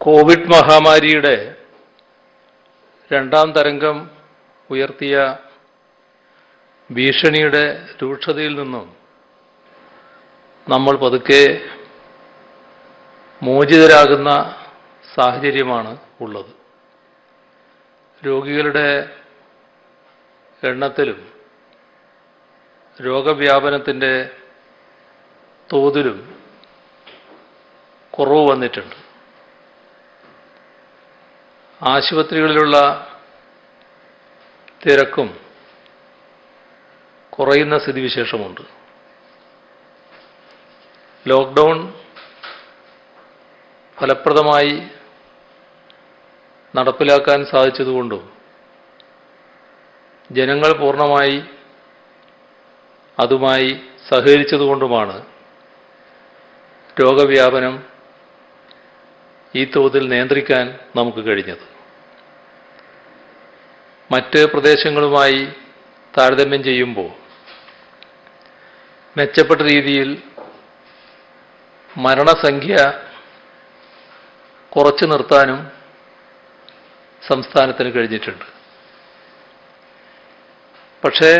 Covid മഹാമാരിയുടെ രണ്ടാം തരംഗം ഉയർത്തിയ ഭീഷണിയുടെ രൂക്ഷതയിൽ നിന്നും നമ്മൾ പതുക്കെ മോചിതരാകുന്ന സാഹചര്യമാണ് ഉള്ളത്. രോഗികളുടെ എണ്ണത്തിലും രോഗവ്യാപനത്തിൻ്റെ തോതിലും കുറവ് വന്നിട്ടുണ്ട്. ആശുപത്രികളിലുള്ള തിരക്കും കുറയുന്ന സ്ഥിതിവിശേഷമുണ്ട്. ലോക്ക്ഡൗൺ ഫലപ്രദമായി നടപ്പിലാക്കാൻ സാധിച്ചതുകൊണ്ടും ജനങ്ങൾ പൂർണ്ണമായി അതുമായി സഹകരിച്ചതുകൊണ്ടുമാണ് രോഗവ്യാപനം ഈ തോതിൽ നിയന്ത്രിക്കാൻ നമുക്ക് കഴിഞ്ഞത്. മറ്റ് പ്രദേശങ്ങളുമായി താരതമ്യം ചെയ്യുമ്പോൾ മെച്ചപ്പെട്ട രീതിയിൽ മരണസംഖ്യ കുറച്ചു നിർത്താനും സംസ്ഥാനത്തിന് കഴിഞ്ഞിട്ടുണ്ട്. പക്ഷേ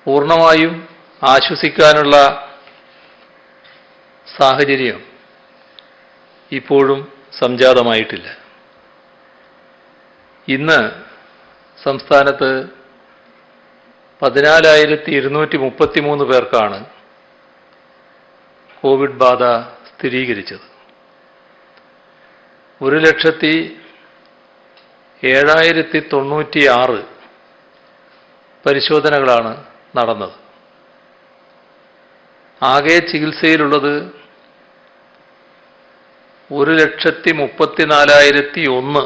പൂർണ്ണമായും ആശ്വസിക്കാനുള്ള സാഹചര്യം ഇപ്പോഴും സംജാതമായിട്ടില്ല. ഇന്ന് സംസ്ഥാനത്ത് 14,233 പേർക്കാണ് കോവിഡ് ബാധ സ്ഥിരീകരിച്ചത്. 1,07,096 പരിശോധനകളാണ് നടന്നത്. ആകെ ചികിത്സയിലുള്ളത് 1,34,001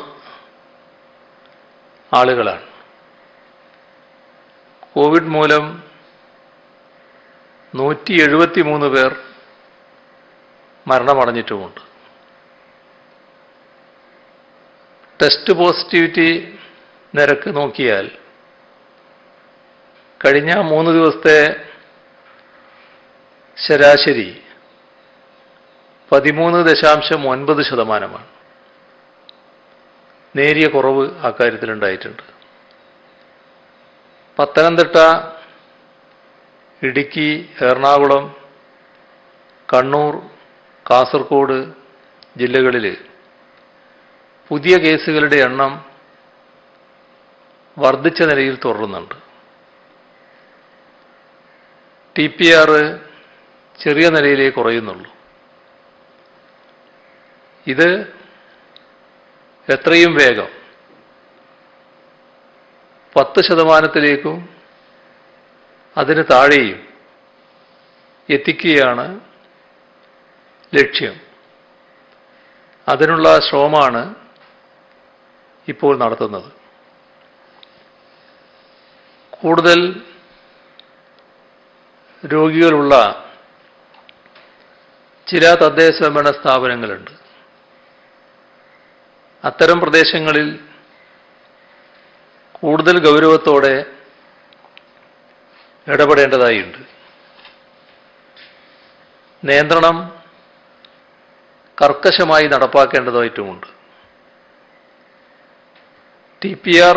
ആളുകളാണ്. കോവിഡ് മൂലം 173 പേർ മരണമടഞ്ഞിട്ടുമുണ്ട്. ടെസ്റ്റ് പോസിറ്റിവിറ്റി നിരക്ക് നോക്കിയാൽ കഴിഞ്ഞ 3 ദിവസത്തെ ശരാശരി 13.9%. നേരിയ കുറവ് അക്കാര്യത്തിലുണ്ടായിട്ടുണ്ട്. പത്തനംതിട്ട, ഇടുക്കി, എറണാകുളം, കണ്ണൂർ, കാസർഗോഡ് ജില്ലകളിൽ പുതിയ കേസുകളുടെ എണ്ണം വർദ്ധിച്ച നിലയിൽ തുടരുന്നുണ്ട്. TPR ചെറിയ നിലയിലേ കുറയുന്നുള്ളൂ. ഇത് എത്രയും വേഗം 10%-ലേക്കും അതിന് താഴെയും എത്തിക്കുകയാണ് ലക്ഷ്യം. അതിനുള്ള ശ്രമമാണ് ഇപ്പോൾ നടത്തുന്നത്. കൂടുതൽ രോഗികളുള്ള ചില തദ്ദേശ സ്വയംഭരണ സ്ഥാപനങ്ങളുണ്ട്. അത്തരം പ്രദേശങ്ങളിൽ കൂടുതൽ ഗൗരവത്തോടെ ഇടപെടേണ്ടതായുണ്ട്. നിയന്ത്രണം കർക്കശമായി നടപ്പാക്കേണ്ടതായിട്ടുമുണ്ട്. TPR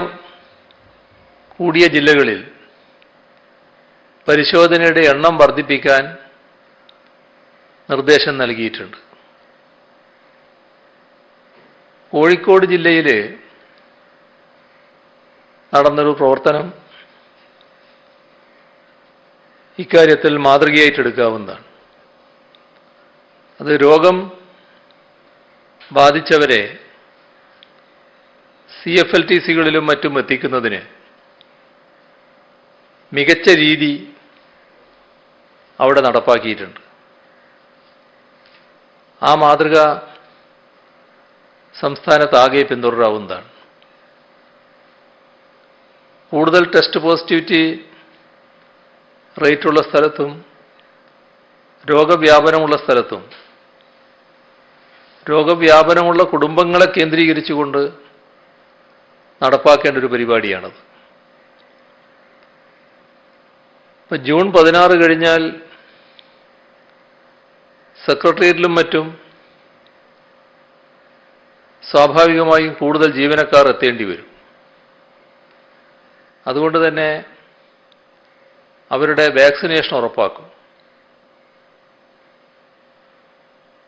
കൂടിയ ജില്ലകളിൽ പരിശോധനയുടെ എണ്ണം വർദ്ധിപ്പിക്കാൻ നിർദ്ദേശം നൽകിയിട്ടുണ്ട്. കോഴിക്കോട് ജില്ലയിൽ നടന്നൊരു പ്രവർത്തനം ഇക്കാര്യത്തിൽ മാതൃകയായിട്ടെടുക്കാവുന്നതാണ്. അത് രോഗം ബാധിച്ചവരെ CFLTCകളിലും മറ്റും എത്തിക്കുന്നതിന് മികച്ച രീതി അവിടെ നടപ്പാക്കിയിട്ടുണ്ട്. ആ മാതൃക സംസ്ഥാനത്താകെ പിന്തുടരാവുന്നതാണ്. കൂടുതൽ ടെസ്റ്റ് പോസിറ്റിവിറ്റി റേറ്റുള്ള സ്ഥലത്തും രോഗവ്യാപനമുള്ള സ്ഥലത്തും രോഗവ്യാപനമുള്ള കുടുംബങ്ങളെ കേന്ദ്രീകരിച്ചുകൊണ്ട് നടപ്പാക്കേണ്ട ഒരു പരിപാടിയാണത്. ഇപ്പോൾ ജൂൺ 16 കഴിഞ്ഞാൽ സെക്രട്ടേറിയറ്റിലും മറ്റും സ്വാഭാവികമായും കൂടുതൽ ജീവനക്കാർ എത്തേണ്ടി വരും. അതുകൊണ്ട് തന്നെ അവരുടെ വാക്സിനേഷൻ ഉറപ്പാക്കും.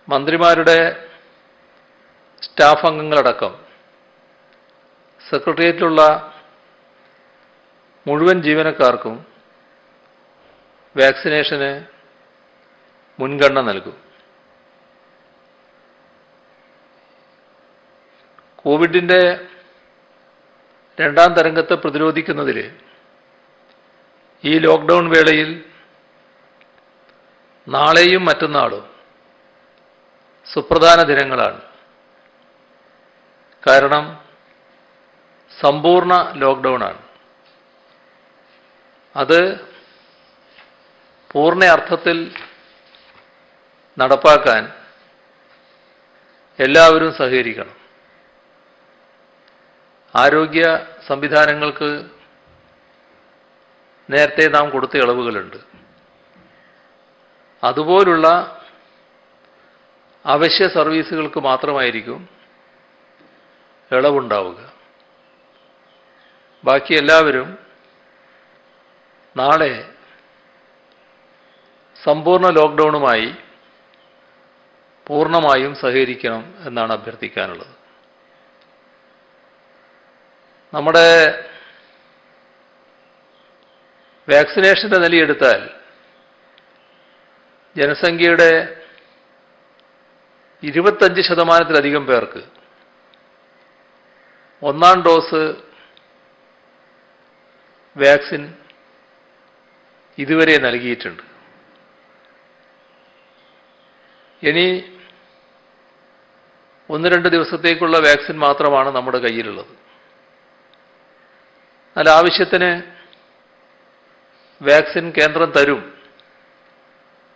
മന്ത്രിമാരുടെ സ്റ്റാഫ് അംഗങ്ങളടക്കം സെക്രട്ടേറിയറ്റിലുള്ള മുഴുവൻ ജീവനക്കാർക്കും വാക്സിനേഷന് മുൻഗണന നൽകും. കോവിഡിൻ്റെ രണ്ടാം തരംഗത്തെ പ്രതിരോധിക്കുന്നതിൽ ഈ ലോക്ക്ഡൗൺ വേളയിൽ നാളെയും മറ്റന്നാളും സുപ്രധാന ദിനങ്ങളാണ്. കാരണം സമ്പൂർണ്ണ ലോക്ക്ഡൗണാണ്. അത് പൂർണ്ണ അർത്ഥത്തിൽ നടപ്പാക്കാൻ എല്ലാവരും സഹകരിക്കണം. ആരോഗ്യ സംവിധാനങ്ങൾക്ക് നേരത്തെ നാം കൊടുത്ത ഇളവുകളുണ്ട്. അതുപോലുള്ള അവശ്യ സർവീസുകൾക്ക് മാത്രമായിരിക്കും ഇളവുണ്ടാവുക. ബാക്കി എല്ലാവരും നാളെ സമ്പൂർണ്ണ ലോക്ക്ഡൗണുമായി പൂർണ്ണമായും സഹകരിക്കണം എന്നാണ് അഭ്യർത്ഥിക്കാനുള്ളത്. നമ്മുടെ വാക്സിനേഷൻ്റെ നിലയെടുത്താൽ ജനസംഖ്യയുടെ 25% പേർക്ക് ഒന്നാം ഡോസ് വാക്സിൻ ഇതുവരെ നൽകിയിട്ടുണ്ട്. ഇനി 1-2 ദിവസത്തേക്കുള്ള വാക്സിൻ മാത്രമാണ് നമ്മുടെ കയ്യിലുള്ളത്. എന്നാൽ ആവശ്യത്തിന് വാക്സിൻ കേന്ദ്രം തരും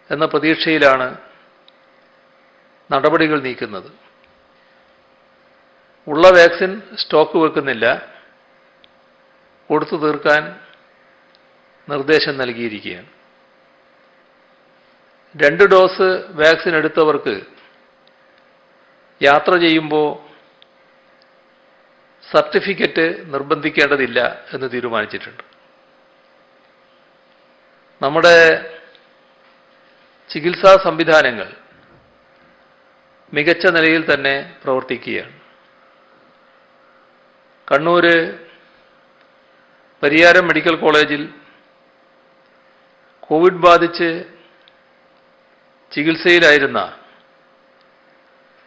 എന്ന പ്രതീക്ഷയിലാണ് നടപടികൾ നീക്കുന്നത്. ഉള്ള വാക്സിൻ സ്റ്റോക്ക് വെക്കുന്നില്ല, കൊടുത്തു തീർക്കാൻ നിർദ്ദേശം നൽകിയിരിക്കുകയാണ്. 2 ഡോസ് വാക്സിൻ എടുത്തവർക്ക് യാത്ര ചെയ്യുമ്പോൾ സർട്ടിഫിക്കറ്റ് നിർബന്ധിക്കേണ്ടതില്ല എന്ന് തീരുമാനിച്ചിട്ടുണ്ട്. നമ്മുടെ ചികിത്സാ സംവിധാനങ്ങൾ മികച്ച നിലയിൽ തന്നെ പ്രവർത്തിക്കുകയാണ്. കണ്ണൂർ പരിയാരം മെഡിക്കൽ കോളേജിൽ കോവിഡ് ബാധിച്ച് ചികിത്സയിലായിരുന്ന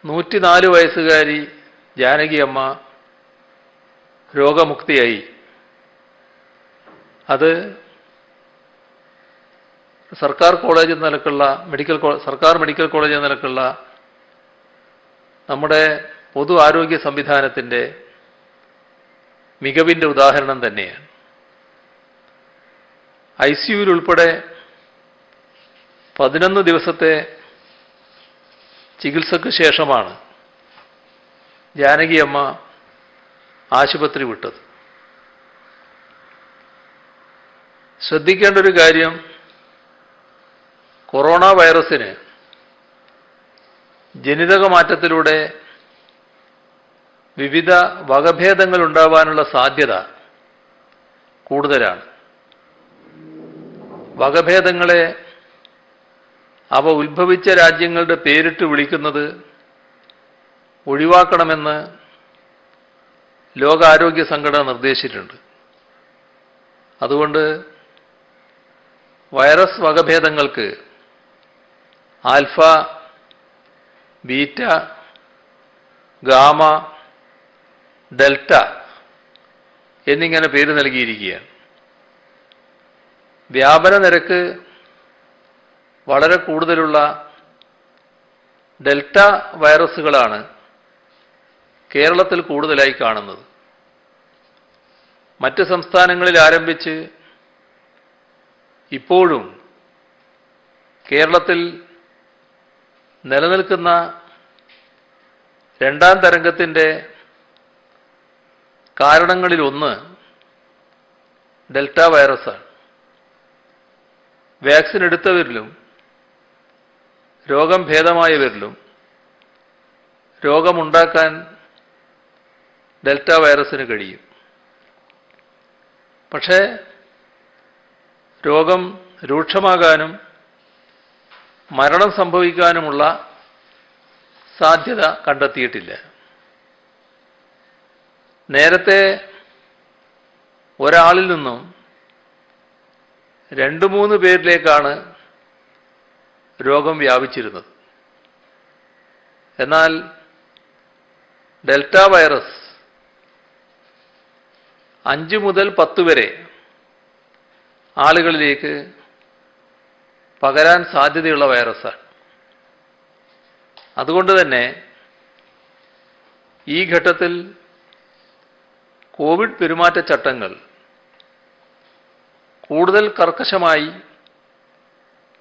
104 വയസ്സുകാരി ജാനകി അമ്മ രോഗമുക്തിയായി. അത് സർക്കാർ കോളേജ് എന്ന നിലക്കുള്ള സർക്കാർ മെഡിക്കൽ കോളേജ് എന്ന നിലക്കുള്ള നമ്മുടെ പൊതു ആരോഗ്യ സംവിധാനത്തിൻ്റെ മികവിൻ്റെ ഉദാഹരണം തന്നെയാണ്. ICUവിൽ ഉൾപ്പെടെ 11 ദിവസത്തെ ചികിത്സയ്ക്ക് ശേഷമാണ് ജാനകി അമ്മ ആശുപത്രി വിട്ടത്. ശ്രദ്ധിക്കേണ്ട ഒരു കാര്യം, കൊറോണ വൈറസിന് ജനിതക മാറ്റത്തിലൂടെ വിവിധ വകഭേദങ്ങൾ ഉണ്ടാവാനുള്ള സാധ്യത കൂടുതലാണ്. വകഭേദങ്ങളെ അവ ഉത്ഭവിച്ച രാജ്യങ്ങളുടെ പേരിട്ട് വിളിക്കുന്നത് ഒഴിവാക്കണമെന്ന് ലോകാരോഗ്യ സംഘടന നിർദ്ദേശിച്ചിട്ടുണ്ട്. അതുകൊണ്ട് വൈറസ് വകഭേദങ്ങൾക്ക് ആൽഫ, ബീറ്റ, ഗാമ, ഡെൽറ്റ എന്നിങ്ങനെ പേര് നൽകിയിരിക്കുകയാണ്. വ്യാപന നിരക്ക് വളരെ കൂടുതലുള്ള ഡെൽറ്റ വൈറസുകളാണ് കേരളത്തിൽ കൂടുതലായി കാണുന്നത്. മറ്റ് സംസ്ഥാനങ്ങളിൽ ആരംഭിച്ച് ഇപ്പോഴും കേരളത്തിൽ നിലനിൽക്കുന്ന രണ്ടാം തരംഗത്തിൻ്റെ കാരണങ്ങളിലൊന്ന് ഡെൽറ്റ വൈറസാണ്. വാക്സിൻ എടുത്തവരിലും രോഗം ഭേദമായവരിലും രോഗമുണ്ടാക്കാൻ ഡെൽറ്റ വൈറസിന് കഴിയും. പക്ഷേ രോഗം രൂക്ഷമാകാനും മരണം സംഭവിക്കാനുമുള്ള സാധ്യത കണ്ടെത്തിയിട്ടില്ല. നേരത്തെ ഒരാളിൽ നിന്നും 2-3 പേരിലേക്കാണ് രോഗം വ്യാപിച്ചിരുന്നത്. എന്നാൽ ഡെൽറ്റ വൈറസ് 5 മുതൽ 10 വരെ ആളുകളിലേക്ക് പകരാൻ സാധ്യതയുള്ള വൈറസാണ്. അതുകൊണ്ട് തന്നെ ഈ ഘട്ടത്തിൽ കോവിഡ് പെരുമാറ്റച്ചട്ടങ്ങൾ കൂടുതൽ കർക്കശമായി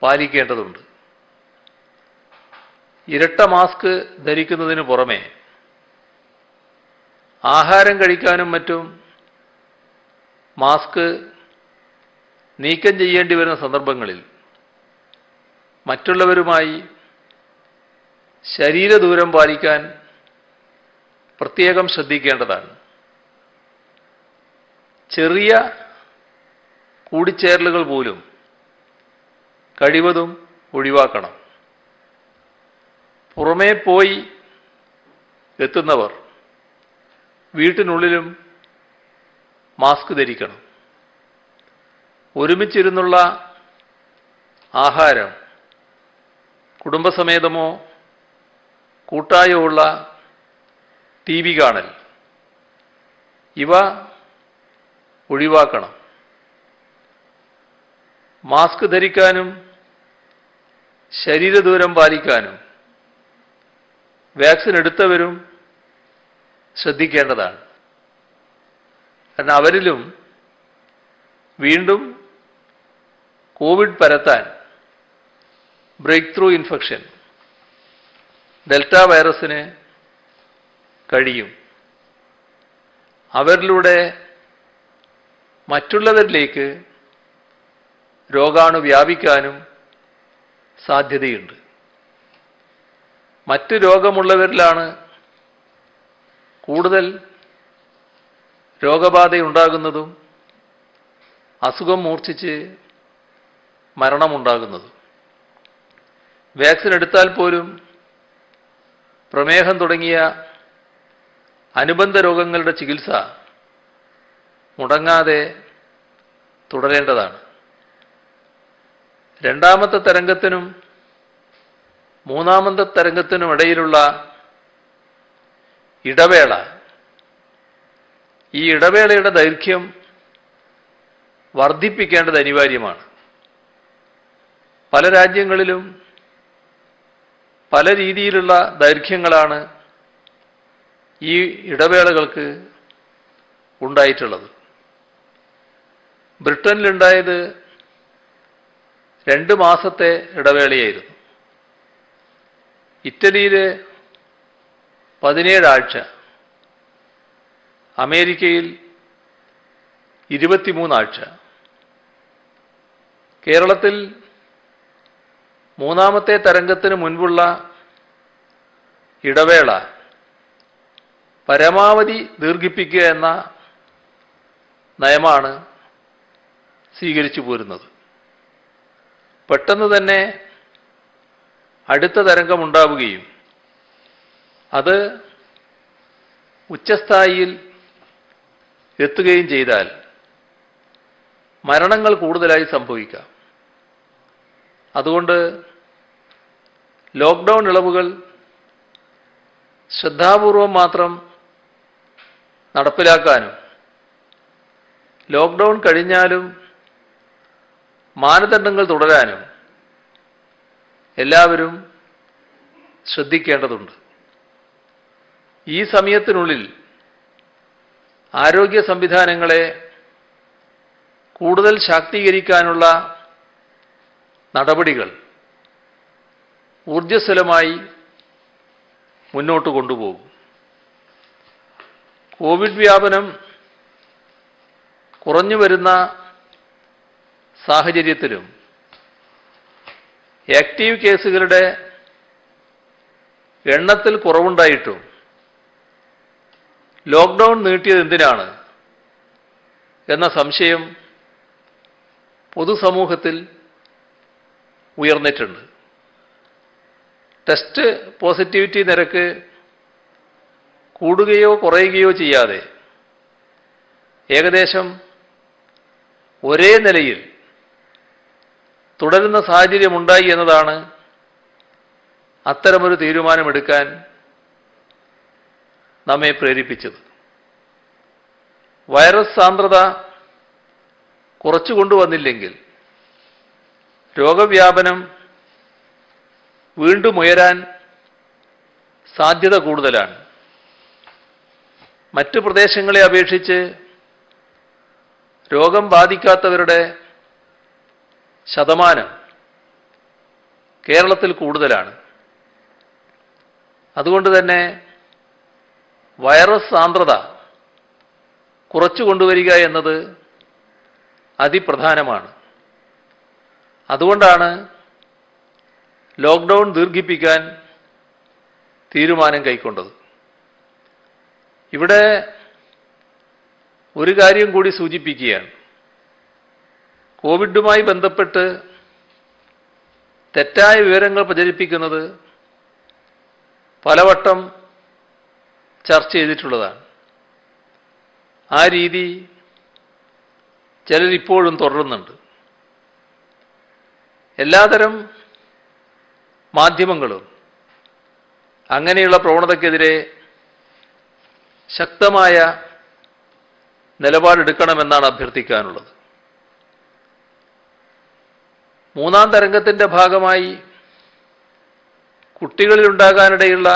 പാലിക്കേണ്ടതുണ്ട്. ഇരട്ട മാസ്ക് ധരിക്കുന്നതിന് പുറമെ ആഹാരം കഴിക്കാനും മറ്റും മാസ്ക് നീക്കം ചെയ്യേണ്ടി വരുന്ന സന്ദർഭങ്ങളിൽ മറ്റുള്ളവരുമായി ശരീരദൂരം പാലിക്കാൻ പ്രത്യേകം ശ്രദ്ധിക്കേണ്ടതാണ്. ചെറിയ കൂടിച്ചേരലുകൾ പോലും കഴിവതും ഒഴിവാക്കണം. പുറമേ പോയി എത്തുന്നവർ വീട്ടിനുള്ളിലും മാസ്ക് ധരിക്കണം. ഒരുമിച്ചിരുന്നുള്ള ആഹാരം കുടുംബസമേതമോ കൂട്ടായോ ഉള്ള TV കാണൽ ഇവ ഒഴിവാക്കണം. മാസ്ക് ധരിക്കാനും ശരീരദൂരം പാലിക്കാനും വാക്സിൻ എടുത്തവരും ശ്രദ്ധിക്കേണ്ടതാണ്. കാരണം അവരിലും വീണ്ടും കോവിഡ് പരത്താൻ ബ്രേക്ക് ത്രൂ ഇൻഫെക്ഷൻ ഡെൽറ്റ വൈറസിന് കഴിയും. അവരിലൂടെ മറ്റുള്ളവരിലേക്ക് രോഗാണു വ്യാപിക്കാനും സാധ്യതയുണ്ട്. മറ്റ് രോഗമുള്ളവരിലാണ് കൂടുതൽ രോഗബാധയുണ്ടാകുന്നതും അസുഖം മൂർച്ഛിച്ച് മരണമുണ്ടാകുന്നതും. വാക്സിൻ എടുത്താൽ പോലും പ്രമേഹം തുടങ്ങിയ അനുബന്ധ രോഗങ്ങളുടെ ചികിത്സ മുടങ്ങാതെ തുടരേണ്ടതാണ്. രണ്ടാമത്തെ തരംഗത്തിനും മൂന്നാമത്തെ തരംഗത്തിനും ഇടയിലുള്ള ഇടവേള, ഈ ഇടവേളയുടെ ദൈർഘ്യം വർദ്ധിപ്പിക്കേണ്ടത് അനിവാര്യമാണ്. പല രാജ്യങ്ങളിലും പല രീതിയിലുള്ള ദൈർഘ്യങ്ങളാണ് ഈ ഇടവേളകൾക്ക് ഉണ്ടായിട്ടുള്ളത്. ബ്രിട്ടനിലുണ്ടായത് 2 മാസത്തെ ഇടവേളയായിരുന്നു. ഇറ്റലിയിൽ 17 ആഴ്ച, അമേരിക്കയിൽ 23 ആഴ്ച. കേരളത്തിൽ മൂന്നാമത്തെ തരംഗത്തിന് മുൻപുള്ള ഇടവേള പരമാവധി ദീർഘിപ്പിക്കുക എന്ന നയമാണ് സ്വീകരിച്ചു പോരുന്നത്. പെട്ടെന്ന് തന്നെ അടുത്ത തരംഗമുണ്ടാവുകയും അത് ഉച്ചസ്ഥായിയിൽ എത്തുകയും ചെയ്താൽ മരണങ്ങൾ കൂടുതലായി സംഭവിക്കാം. അതുകൊണ്ട് ലോക്ക്ഡൗൺ ഇളവുകൾ ശ്രദ്ധാപൂർവം മാത്രം നടപ്പിലാക്കാനും ലോക്ക്ഡൗൺ കഴിഞ്ഞാലും മാനദണ്ഡങ്ങൾ തുടരാനും എല്ലാവരും ശ്രദ്ധിക്കേണ്ടതുണ്ട്. ഈ സമയത്തിനുള്ളിൽ ആരോഗ്യ സംവിധാനങ്ങളെ കൂടുതൽ ശാക്തീകരിക്കാനുള്ള നടപടികൾ ഊർജ്ജസ്വലമായി മുന്നോട്ട് കൊണ്ടുപോകും. കോവിഡ് വ്യാപനം കുറഞ്ഞു വരുന്ന സാഹചര്യത്തിലും ആക്റ്റീവ് കേസുകളുടെ എണ്ണത്തിൽ കുറവുണ്ടായിട്ടും ലോക്ക്ഡൗൺ നീട്ടിയത് എന്തിനാണ് എന്ന സംശയം പൊതുസമൂഹത്തിൽ ഉയർന്നിട്ടുണ്ട്. ടെസ്റ്റ് പോസിറ്റിവിറ്റി നിരക്ക് കൂടുകയോ കുറയുകയോ ചെയ്യാതെ ഏകദേശം ഒരേ നിലയിൽ തുടരുന്ന സാഹചര്യമുണ്ടായി എന്നതാണ് അത്തരമൊരു തീരുമാനമെടുക്കാൻ നമ്മെ പ്രേരിപ്പിച്ചത്. വൈറസ് സാന്ദ്രത കുറച്ചു കൊണ്ടുവന്നില്ലെങ്കിൽ രോഗവ്യാപനം വീണ്ടും ഉയരാൻ സാധ്യത കൂടുതലാണ്. മറ്റു പ്രദേശങ്ങളെ അപേക്ഷിച്ച് രോഗം ബാധിക്കാത്തവരുടെ ശതമാനം കേരളത്തിൽ കൂടുതലാണ്. അതുകൊണ്ട് തന്നെ വൈറസ് സാന്ദ്രത കുറച്ചു കൊണ്ടുവരിക എന്നത് അതിപ്രധാനമാണ്. അതുകൊണ്ടാണ് ലോക്ക്ഡൗൺ ദീർഘിപ്പിക്കാൻ തീരുമാനം കൈക്കൊണ്ടത്. ഇവിടെ ഒരു കാര്യം കൂടി സൂചിപ്പിക്കുകയാണ്. കോവിഡുമായി ബന്ധപ്പെട്ട് തെറ്റായ വിവരങ്ങൾ പ്രചരിപ്പിക്കുന്നത് പലവട്ടം ചർച്ച ചെയ്തിട്ടുള്ളതാണ്. ആ രീതി ചിലരിപ്പോഴും തുടരുന്നുണ്ട്. എല്ലാതരം മാധ്യമങ്ങളും അങ്ങനെയുള്ള പ്രവണതയ്ക്കെതിരെ ശക്തമായ നിലപാടെടുക്കണമെന്നാണ് അഭ്യർത്ഥിക്കാനുള്ളത്. മൂന്നാം തരംഗത്തിൻ്റെ ഭാഗമായി കുട്ടികളിലുണ്ടാകാനിടയുള്ള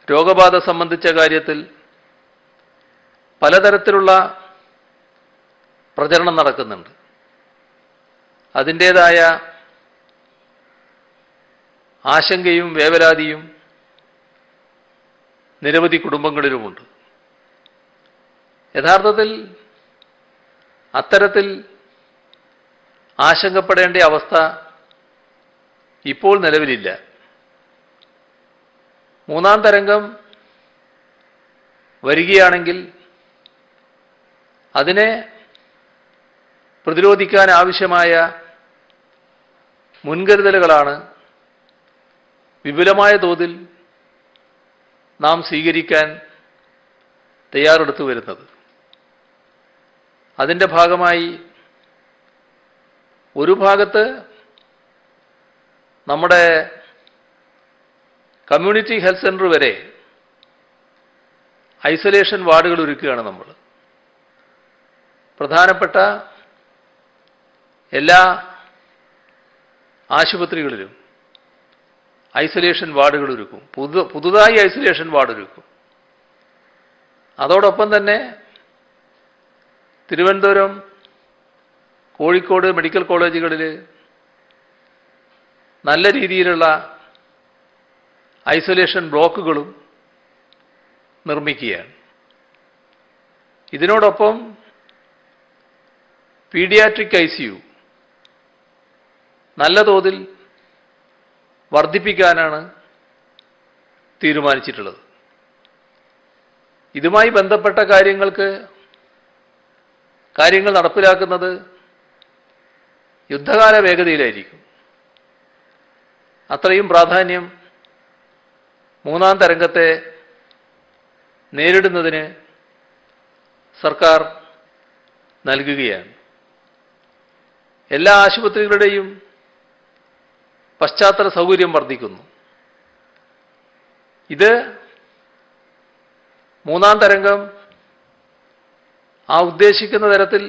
രോഗബാധ സംബന്ധിച്ച കാര്യത്തിൽ പലതരത്തിലുള്ള പ്രചരണം നടക്കുന്നുണ്ട്. അതിൻ്റേതായ ആശങ്കയും വേവലാതിയും നിരവധി കുടുംബങ്ങളിലുമുണ്ട്. യഥാർത്ഥത്തിൽ അത്തരത്തിൽ ആശങ്കപ്പെടേണ്ട അവസ്ഥ ഇപ്പോൾ നിലവിലില്ല. മൂന്നാം തരംഗം വരികയാണെങ്കിൽ അതിനെ പ്രതിരോധിക്കാൻ ആവശ്യമായ മുൻകരുതലുകളാണ് വിപുലമായ തോതിൽ നാം സ്വീകരിക്കാൻ തയ്യാറെടുത്തു വരുന്നത്. അതിൻ്റെ ഭാഗമായി ഒരു ഭാഗത്ത് നമ്മുടെ കമ്മ്യൂണിറ്റി ഹെൽത്ത് സെൻ്റർ വരെ ഐസൊലേഷൻ വാർഡുകൾ ഒരുക്കുകയാണ് നമ്മൾ. പ്രധാനപ്പെട്ട എല്ലാ ആശുപത്രികളിലും ഐസൊലേഷൻ വാർഡുകൾ ഒരുക്കും. പുതുതായി ഐസൊലേഷൻ വാർഡ് ഒരുക്കും. അതോടൊപ്പം തന്നെ തിരുവനന്തപുരം, കോഴിക്കോട് മെഡിക്കൽ കോളേജുകളിൽ നല്ല രീതിയിലുള്ള ഐസൊലേഷൻ ബ്ലോക്കുകളും നിർമ്മിക്കുകയാണ്. ഇതിനോടൊപ്പം പീഡിയാട്രിക് ICU നല്ല തോതിൽ വർദ്ധിപ്പിക്കാനാണ് തീരുമാനിച്ചിട്ടുള്ളത്. ഇതുമായി ബന്ധപ്പെട്ട കാര്യങ്ങൾ നടപ്പിലാക്കുന്നത് യുദ്ധകാല വേഗതയിലായിരിക്കും. അത്രയും പ്രാധാന്യം മൂന്നാം തരംഗത്തെ നേരിടുന്നതിന് സർക്കാർ നൽകുകയാണ്. എല്ലാ ആശുപത്രികളുടെയും പശ്ചാത്തല സൗകര്യം വർദ്ധിക്കുന്നു. ഇത് മൂന്നാം തരംഗം ആ ഉദ്ദേശിക്കുന്ന തരത്തിൽ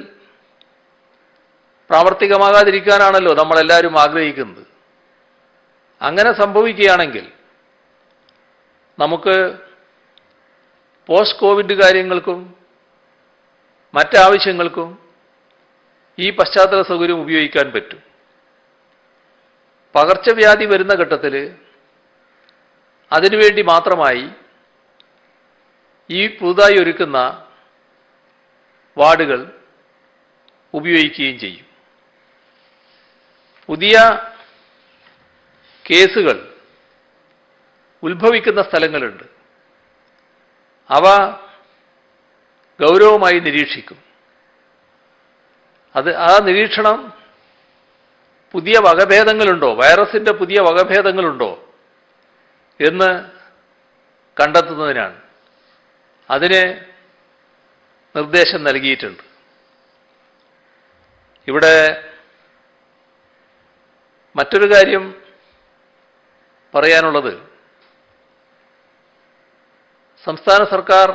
പ്രാവർത്തികമാകാതിരിക്കാനാണല്ലോ നമ്മളെല്ലാവരും ആഗ്രഹിക്കുന്നത്. അങ്ങനെ സംഭവിക്കുകയാണെങ്കിൽ നമുക്ക് പോസ്റ്റ് കോവിഡ് കാര്യങ്ങൾക്കും മറ്റാവശ്യങ്ങൾക്കും ഈ പശ്ചാത്തല സൗകര്യം ഉപയോഗിക്കാൻ പറ്റും. പകർച്ചവ്യാധി വരുന്ന ഘട്ടത്തിൽ അതിനുവേണ്ടി മാത്രമായി ഈ പുതുതായി ഒരുക്കുന്ന വാർഡുകൾ ഉപയോഗിക്കുകയും ചെയ്യും. പുതിയ കേസുകൾ ഉത്ഭവിക്കുന്ന സ്ഥലങ്ങളുണ്ട്. അവ ഗൗരവമായി നിരീക്ഷിക്കും. ആ നിരീക്ഷണം പുതിയ വകഭേദങ്ങളുണ്ടോ, വൈറസിൻ്റെ പുതിയ വകഭേദങ്ങളുണ്ടോ എന്ന് കണ്ടെത്തുന്നതിനാണ്. അതിന് നിർദ്ദേശം നൽകിയിട്ടുണ്ട്. ഇവിടെ മറ്റൊരു കാര്യം പറയാനുള്ളത്, സംസ്ഥാന സർക്കാർ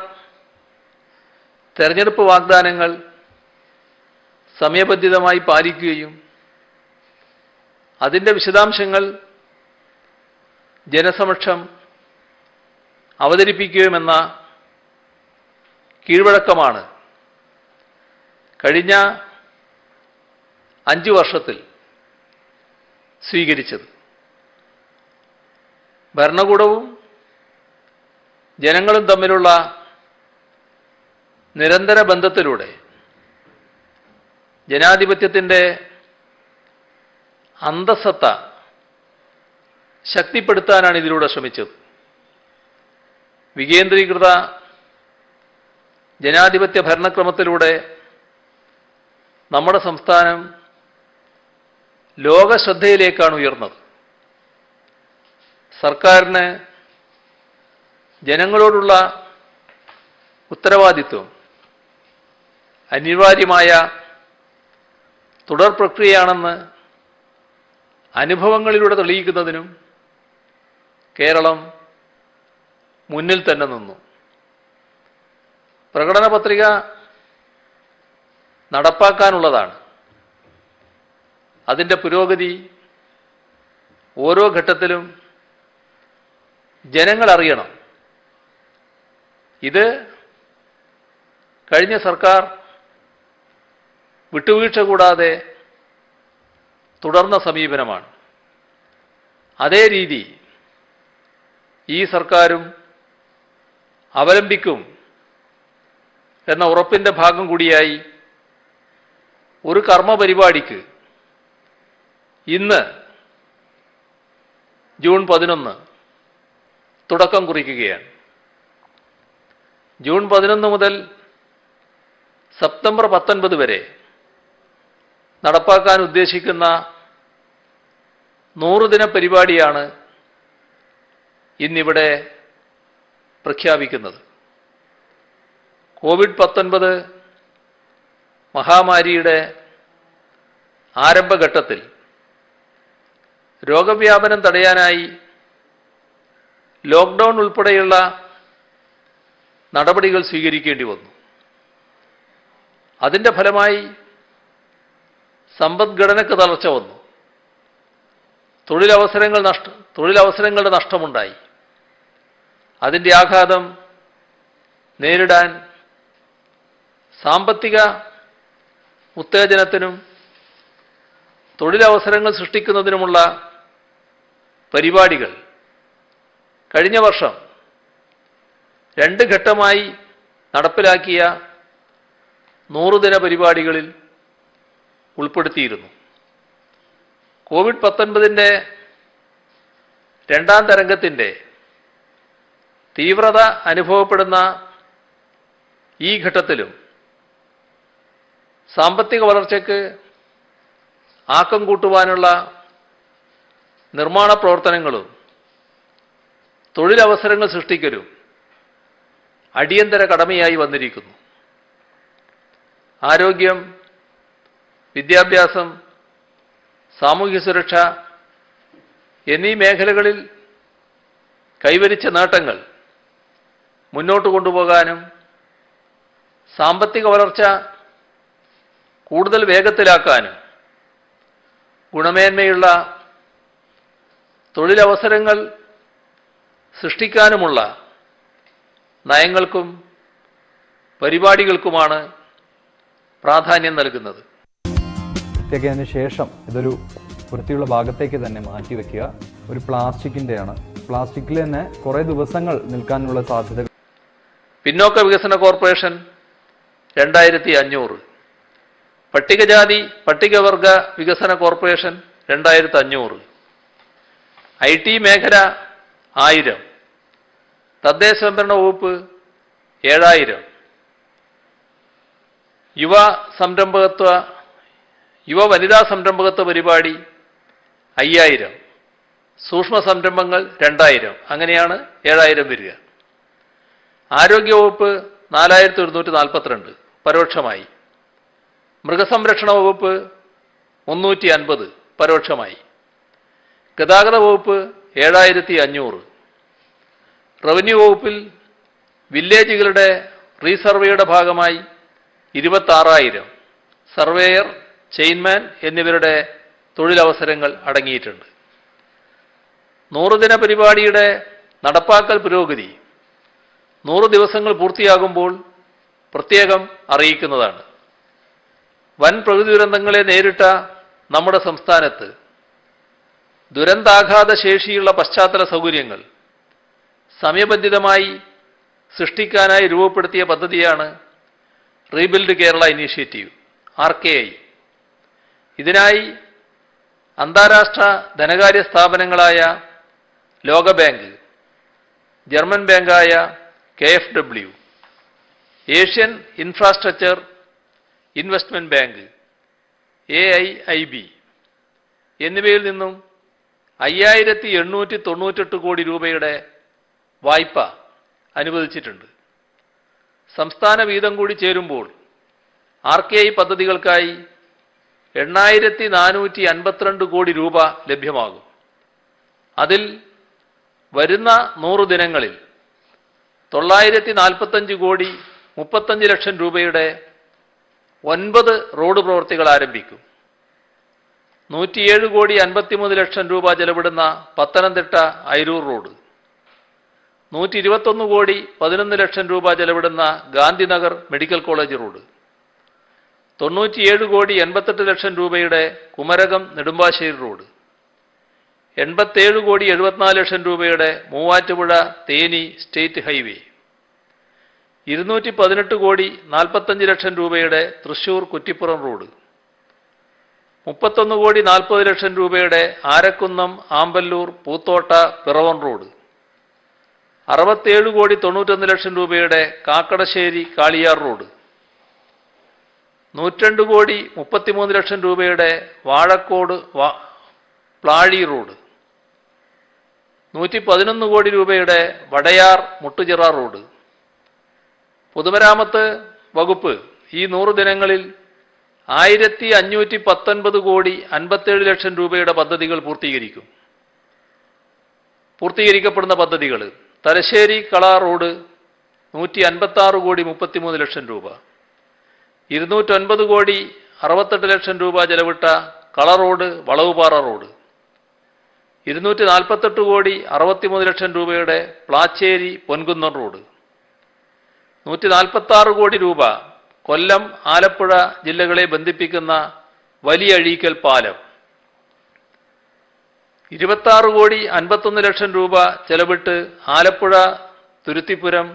തെരഞ്ഞെടുപ്പ് വാഗ്ദാനങ്ങൾ സമയബന്ധിതമായി പാലിക്കുകയും അതിൻ്റെ വിശദാംശങ്ങൾ ജനസമക്ഷം അവതരിപ്പിക്കുകയുമെന്ന കീഴ്വഴക്കമാണ് കഴിഞ്ഞ 5 വർഷത്തിൽ സ്വീകരിച്ചത്. ഭരണകൂടവും ജനങ്ങളും തമ്മിലുള്ള നിരന്തര ബന്ധത്തിലൂടെ ജനാധിപത്യത്തിൻ്റെ അന്തസ്സത്ത ശക്തിപ്പെടുത്താനാണ് ഇതിലൂടെ ശ്രമിച്ചത്. വികേന്ദ്രീകൃത ജനാധിപത്യ ഭരണക്രമത്തിലൂടെ നമ്മുടെ സംസ്ഥാനം ലോകശ്രദ്ധയിലേക്കാണ് ഉയർന്നത്. സർക്കാരിന് ജനങ്ങളോടുള്ള ഉത്തരവാദിത്വം അനിവാര്യമായ തുടർ പ്രക്രിയയാണെന്ന് അനുഭവങ്ങളിലൂടെ തെളിയിക്കുന്നതിനും കേരളം മുന്നിൽ തന്നെ നിന്നു. പ്രകടന പത്രിക നടപ്പാക്കാനുള്ളതാണ്. അതിൻ്റെ പുരോഗതി ഓരോ ഘട്ടത്തിലും ജനങ്ങൾ അറിയണം. ഇത് കഴിഞ്ഞ സർക്കാർ വിട്ടുവീഴ്ച കൂടാതെ തുടർന്ന സമീപനമാണ്. അതേ രീതി ഈ സർക്കാരും അവലംബിക്കും എന്ന ഉറപ്പിൻ്റെ ഭാഗം കൂടിയായി ഒരു കർമ്മ പരിപാടിക്ക് ഇന്ന് ജൂൺ 11 തുടക്കം കുറിക്കുകയാണ്. ജൂൺ 11 മുതൽ സെപ്റ്റംബർ 19 വരെ നടപ്പാക്കാൻ ഉദ്ദേശിക്കുന്ന 100 ദിന പരിപാടിയാണ് ഇന്നിവിടെ പ്രഖ്യാപിക്കുന്നത്. കോവിഡ്-19 മഹാമാരിയുടെ ആരംഭഘട്ടത്തിൽ രോഗവ്യാപനം തടയാനായി ലോക്ക്ഡൗൺ ഉൾപ്പെടെയുള്ള നടപടികൾ സ്വീകരിക്കേണ്ടി വന്നു. അതിൻ്റെ ഫലമായി സമ്പദ്ഘടനയ്ക്ക് തളർച്ച വന്നു. തൊഴിലവസരങ്ങളുടെ നഷ്ടമുണ്ടായി. അതിൻ്റെ ആഘാതം നേരിടാൻ സാമ്പത്തിക ഉത്തേജനത്തിനും തൊഴിലവസരങ്ങൾ സൃഷ്ടിക്കുന്നതിനുമുള്ള പരിപാടികൾ കഴിഞ്ഞ വർഷം 2 ഘട്ടമായി നടപ്പിലാക്കിയ 100 ദിന പരിപാടികളിൽ ഉൾപ്പെടുത്തിയിരുന്നു. കോവിഡ്-19ൻ്റെ 2ാം തരംഗത്തിൻ്റെ തീവ്രത അനുഭവപ്പെടുന്ന ഈ ഘട്ടത്തിലും സാമ്പത്തിക വളർച്ചയ്ക്ക് ആക്കം കൂട്ടുവാനുള്ള നിർമ്മാണ പ്രവർത്തനങ്ങളും തൊഴിലവസരങ്ങൾ സൃഷ്ടിക്കലും അടിയന്തര കടമയായി വന്നിരിക്കുന്നു. ആരോഗ്യം, വിദ്യാഭ്യാസം, സാമൂഹ്യ സുരക്ഷ എന്നീ മേഖലകളിൽ കൈവരിച്ച നേട്ടങ്ങൾ മുന്നോട്ട് കൊണ്ടുപോകാനും സാമ്പത്തിക വളർച്ച കൂടുതൽ വേഗത്തിലാക്കാനും ഗുണമേന്മയുള്ള തൊഴിലവസരങ്ങൾ സൃഷ്ടിക്കാനുമുള്ള നയങ്ങൾക്കും പരിപാടികൾക്കുമാണ് പ്രാധാന്യം നൽകുന്നത്. വൃത്തിയാക്കിയതിന് ശേഷം ഇതൊരു വൃത്തിയുള്ള ഭാഗത്തേക്ക് തന്നെ മാറ്റി വയ്ക്കുക. ഒരു പ്ലാസ്റ്റിക്കിൻ്റെയാണ്. പ്ലാസ്റ്റിക്കിൽ തന്നെ കുറേ ദിവസങ്ങൾ നിൽക്കാനുള്ള സാധ്യത. പിന്നോക്ക വികസന കോർപ്പറേഷൻ 2500, പട്ടികജാതി പട്ടികവർഗ വികസന കോർപ്പറേഷൻ 2500, IT മേഖല 1000, തദ്ദേശ സ്വയംഭരണ വകുപ്പ് 7000, യുവ വനിതാ സംരംഭകത്വ പരിപാടി 5000, സൂക്ഷ്മ സംരംഭങ്ങൾ 2000, അങ്ങനെയാണ് 7000 വരിക. ആരോഗ്യവകുപ്പ് 4142 പരോക്ഷമായി. മൃഗസംരക്ഷണ വകുപ്പ് 350 പരോക്ഷമായി. ഗതാഗത വകുപ്പ് 7500. റവന്യൂ വകുപ്പിൽ വില്ലേജുകളുടെ റീസർവേയുടെ ഭാഗമായി 26000, സർവേയർ, ചെയിൻമാൻ എന്നിവരുടെ തൊഴിലവസരങ്ങൾ അടങ്ങിയിട്ടുണ്ട്. 100 ദിന പരിപാടിയുടെ നടപ്പാക്കൽ പുരോഗതി 100 ദിവസങ്ങൾ പൂർത്തിയാകുമ്പോൾ പ്രത്യേകം അറിയിക്കുന്നതാണ്. വൻ പ്രകൃതി ദുരന്തങ്ങളെ നേരിട്ട നമ്മുടെ സംസ്ഥാനത്ത് ദുരന്താഘാത ശേഷിയുള്ള പശ്ചാത്തല സൗകര്യങ്ങൾ സമയബന്ധിതമായി സൃഷ്ടിക്കാനായി രൂപപ്പെടുത്തിയ പദ്ധതിയാണ് റീബിൽഡ് കേരള ഇനീഷ്യേറ്റീവ്, RKI. ഇതിനായി അന്താരാഷ്ട്ര ധനകാര്യ സ്ഥാപനങ്ങളായ ലോകബാങ്ക്, ജർമ്മൻ ബാങ്കായ KfW, Asian infrastructure investment bank AIIB എന്നിവയിൽ നിന്നും 5898 കോടി രൂപയുടെ വായ്പ അനുവദിച്ചിട്ടുണ്ട്. സംസ്ഥാന വീതം കൂടി ചേരുമ്പോൾ RKI പദ്ധതികൾക്കായി 8452 കോടി രൂപ ലഭ്യമാകും. അതിൽ വരുന്ന 100 ദിനങ്ങളിൽ 945 കോടി 35 ലക്ഷം രൂപയുടെ 9 റോഡ് പ്രവൃത്തികൾ ആരംഭിക്കും. 107 കോടി 53 ലക്ഷം രൂപ ചെലവിടുന്ന പത്തനംതിട്ട അയിരൂർ റോഡ്, 121 കോടി 11 ലക്ഷം രൂപ ചെലവിടുന്ന ഗാന്ധിനഗർ മെഡിക്കൽ കോളേജ് റോഡ്, 97 കോടി 88 ലക്ഷം രൂപയുടെ കുമരകം നെടുമ്പാശ്ശേരി റോഡ്, 87 കോടി 74 ലക്ഷം രൂപയുടെ മൂവാറ്റുപുഴ തേനി സ്റ്റേറ്റ് ഹൈവേ, 218 കോടി 45 ലക്ഷം രൂപയുടെ തൃശൂർ കുറ്റിപ്പുറം റോഡ്, 31 കോടി 40 ലക്ഷം രൂപയുടെ ആരക്കുന്നം ആമ്പല്ലൂർ പൂത്തോട്ട പിറവം റോഡ്, 67 കോടി 91 ലക്ഷം രൂപയുടെ കാക്കടശ്ശേരി കാളിയാർ റോഡ്, 102 കോടി 33 ലക്ഷം രൂപയുടെ വാഴക്കോട് പ്ലാഴി റോഡ്, 111 കോടി രൂപയുടെ വടയാർ മുട്ടുചിറ റോഡ്. പൊതുമരാമത്ത് വകുപ്പ് ഈ 100 ദിനങ്ങളിൽ 1519 കോടി 57 ലക്ഷം രൂപയുടെ പദ്ധതികൾ പൂർത്തീകരിക്കപ്പെടുന്ന പദ്ധതികൾ: തലശ്ശേരി കള റോഡ് 156 കോടി 33 ലക്ഷം രൂപ, 209 കോടി 68 ലക്ഷം രൂപ ചെലവിട്ട കള റോഡ് വളവുപാറ റോഡ്, 248 കോടി 63 ലക്ഷം രൂപയുടെ പ്ലാച്ചേരി പൊൻകുന്നം റോഡ്, 146 കോടി രൂപ കൊല്ലം ആലപ്പുഴ ജില്ലകളെ ബന്ധിപ്പിക്കുന്ന വലിയ അഴീക്കൽ പാലം, 26 കോടി 51 ലക്ഷം രൂപ ചെലവിട്ട് ആലപ്പുഴ തുരുത്തിപ്പുരം,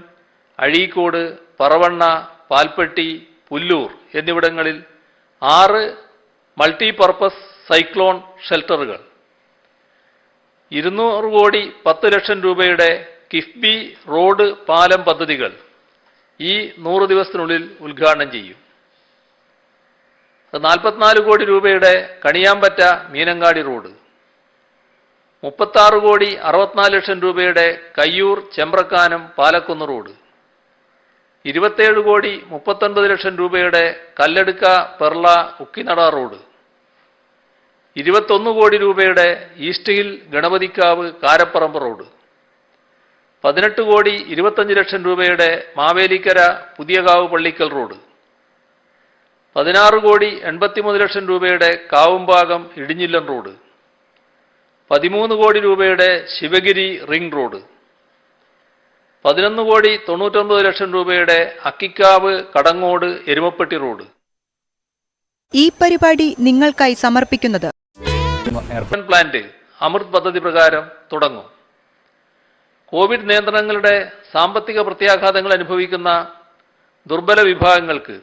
അഴീക്കോട്, പറവണ്ണ, പാൽപ്പെട്ടി, പുല്ലൂർ എന്നിവിടങ്ങളിൽ 6 മൾട്ടിപർപ്പസ് സൈക്ലോൺ ഷെൽട്ടറുകൾ, 200 കോടി 10 ലക്ഷം രൂപയുടെ കിഫ്ബി റോഡ് പാലം പദ്ധതികൾ ഈ 100 ദിവസത്തിനുള്ളിൽ ഉദ്ഘാടനം ചെയ്യും. 44 കോടി രൂപയുടെ കണിയാമ്പറ്റ മീനങ്ങാടി റോഡ്, 36 കോടി 64 ലക്ഷം രൂപയുടെ കയ്യൂർ ചെമ്പ്രക്കാനം പാലക്കുന്ന് റോഡ്, 27 കോടി 39 ലക്ഷം രൂപയുടെ കല്ലെടുക്ക പെർള ഉക്കിനട റോഡ്, 21 കോടി രൂപയുടെ ഈസ്റ്റ് ഹിൽ ഗണപതിക്കാവ് കാരപ്പറമ്പ് റോഡ്, 18 കോടി 25 ലക്ഷം രൂപയുടെ മാവേലിക്കര പുതിയകാവ് പള്ളിക്കൽ റോഡ്, 16 കോടി 83 ലക്ഷം രൂപയുടെ കാവുംഭാഗം ഇടിഞ്ഞില്ലം റോഡ്, 13 കോടി രൂപയുടെ ശിവഗിരി റിംഗ് റോഡ്, 11 കോടി 99 ലക്ഷം രൂപയുടെ അക്കിക്കാവ് കടങ്ങോട് എരുമപ്പെട്ടി റോഡ്. ഈ പരിപാടി നിങ്ങൾക്കായി സമർപ്പിക്കുന്നത് പ്ലാന്റ് അമൃത് പദ്ധതി പ്രകാരം തുടങ്ങും. കോവിഡ് നിയന്ത്രണങ്ങളുടെ സാമ്പത്തിക പ്രത്യാഘാതങ്ങൾ അനുഭവിക്കുന്ന ദുർബല വിഭാഗങ്ങൾക്ക്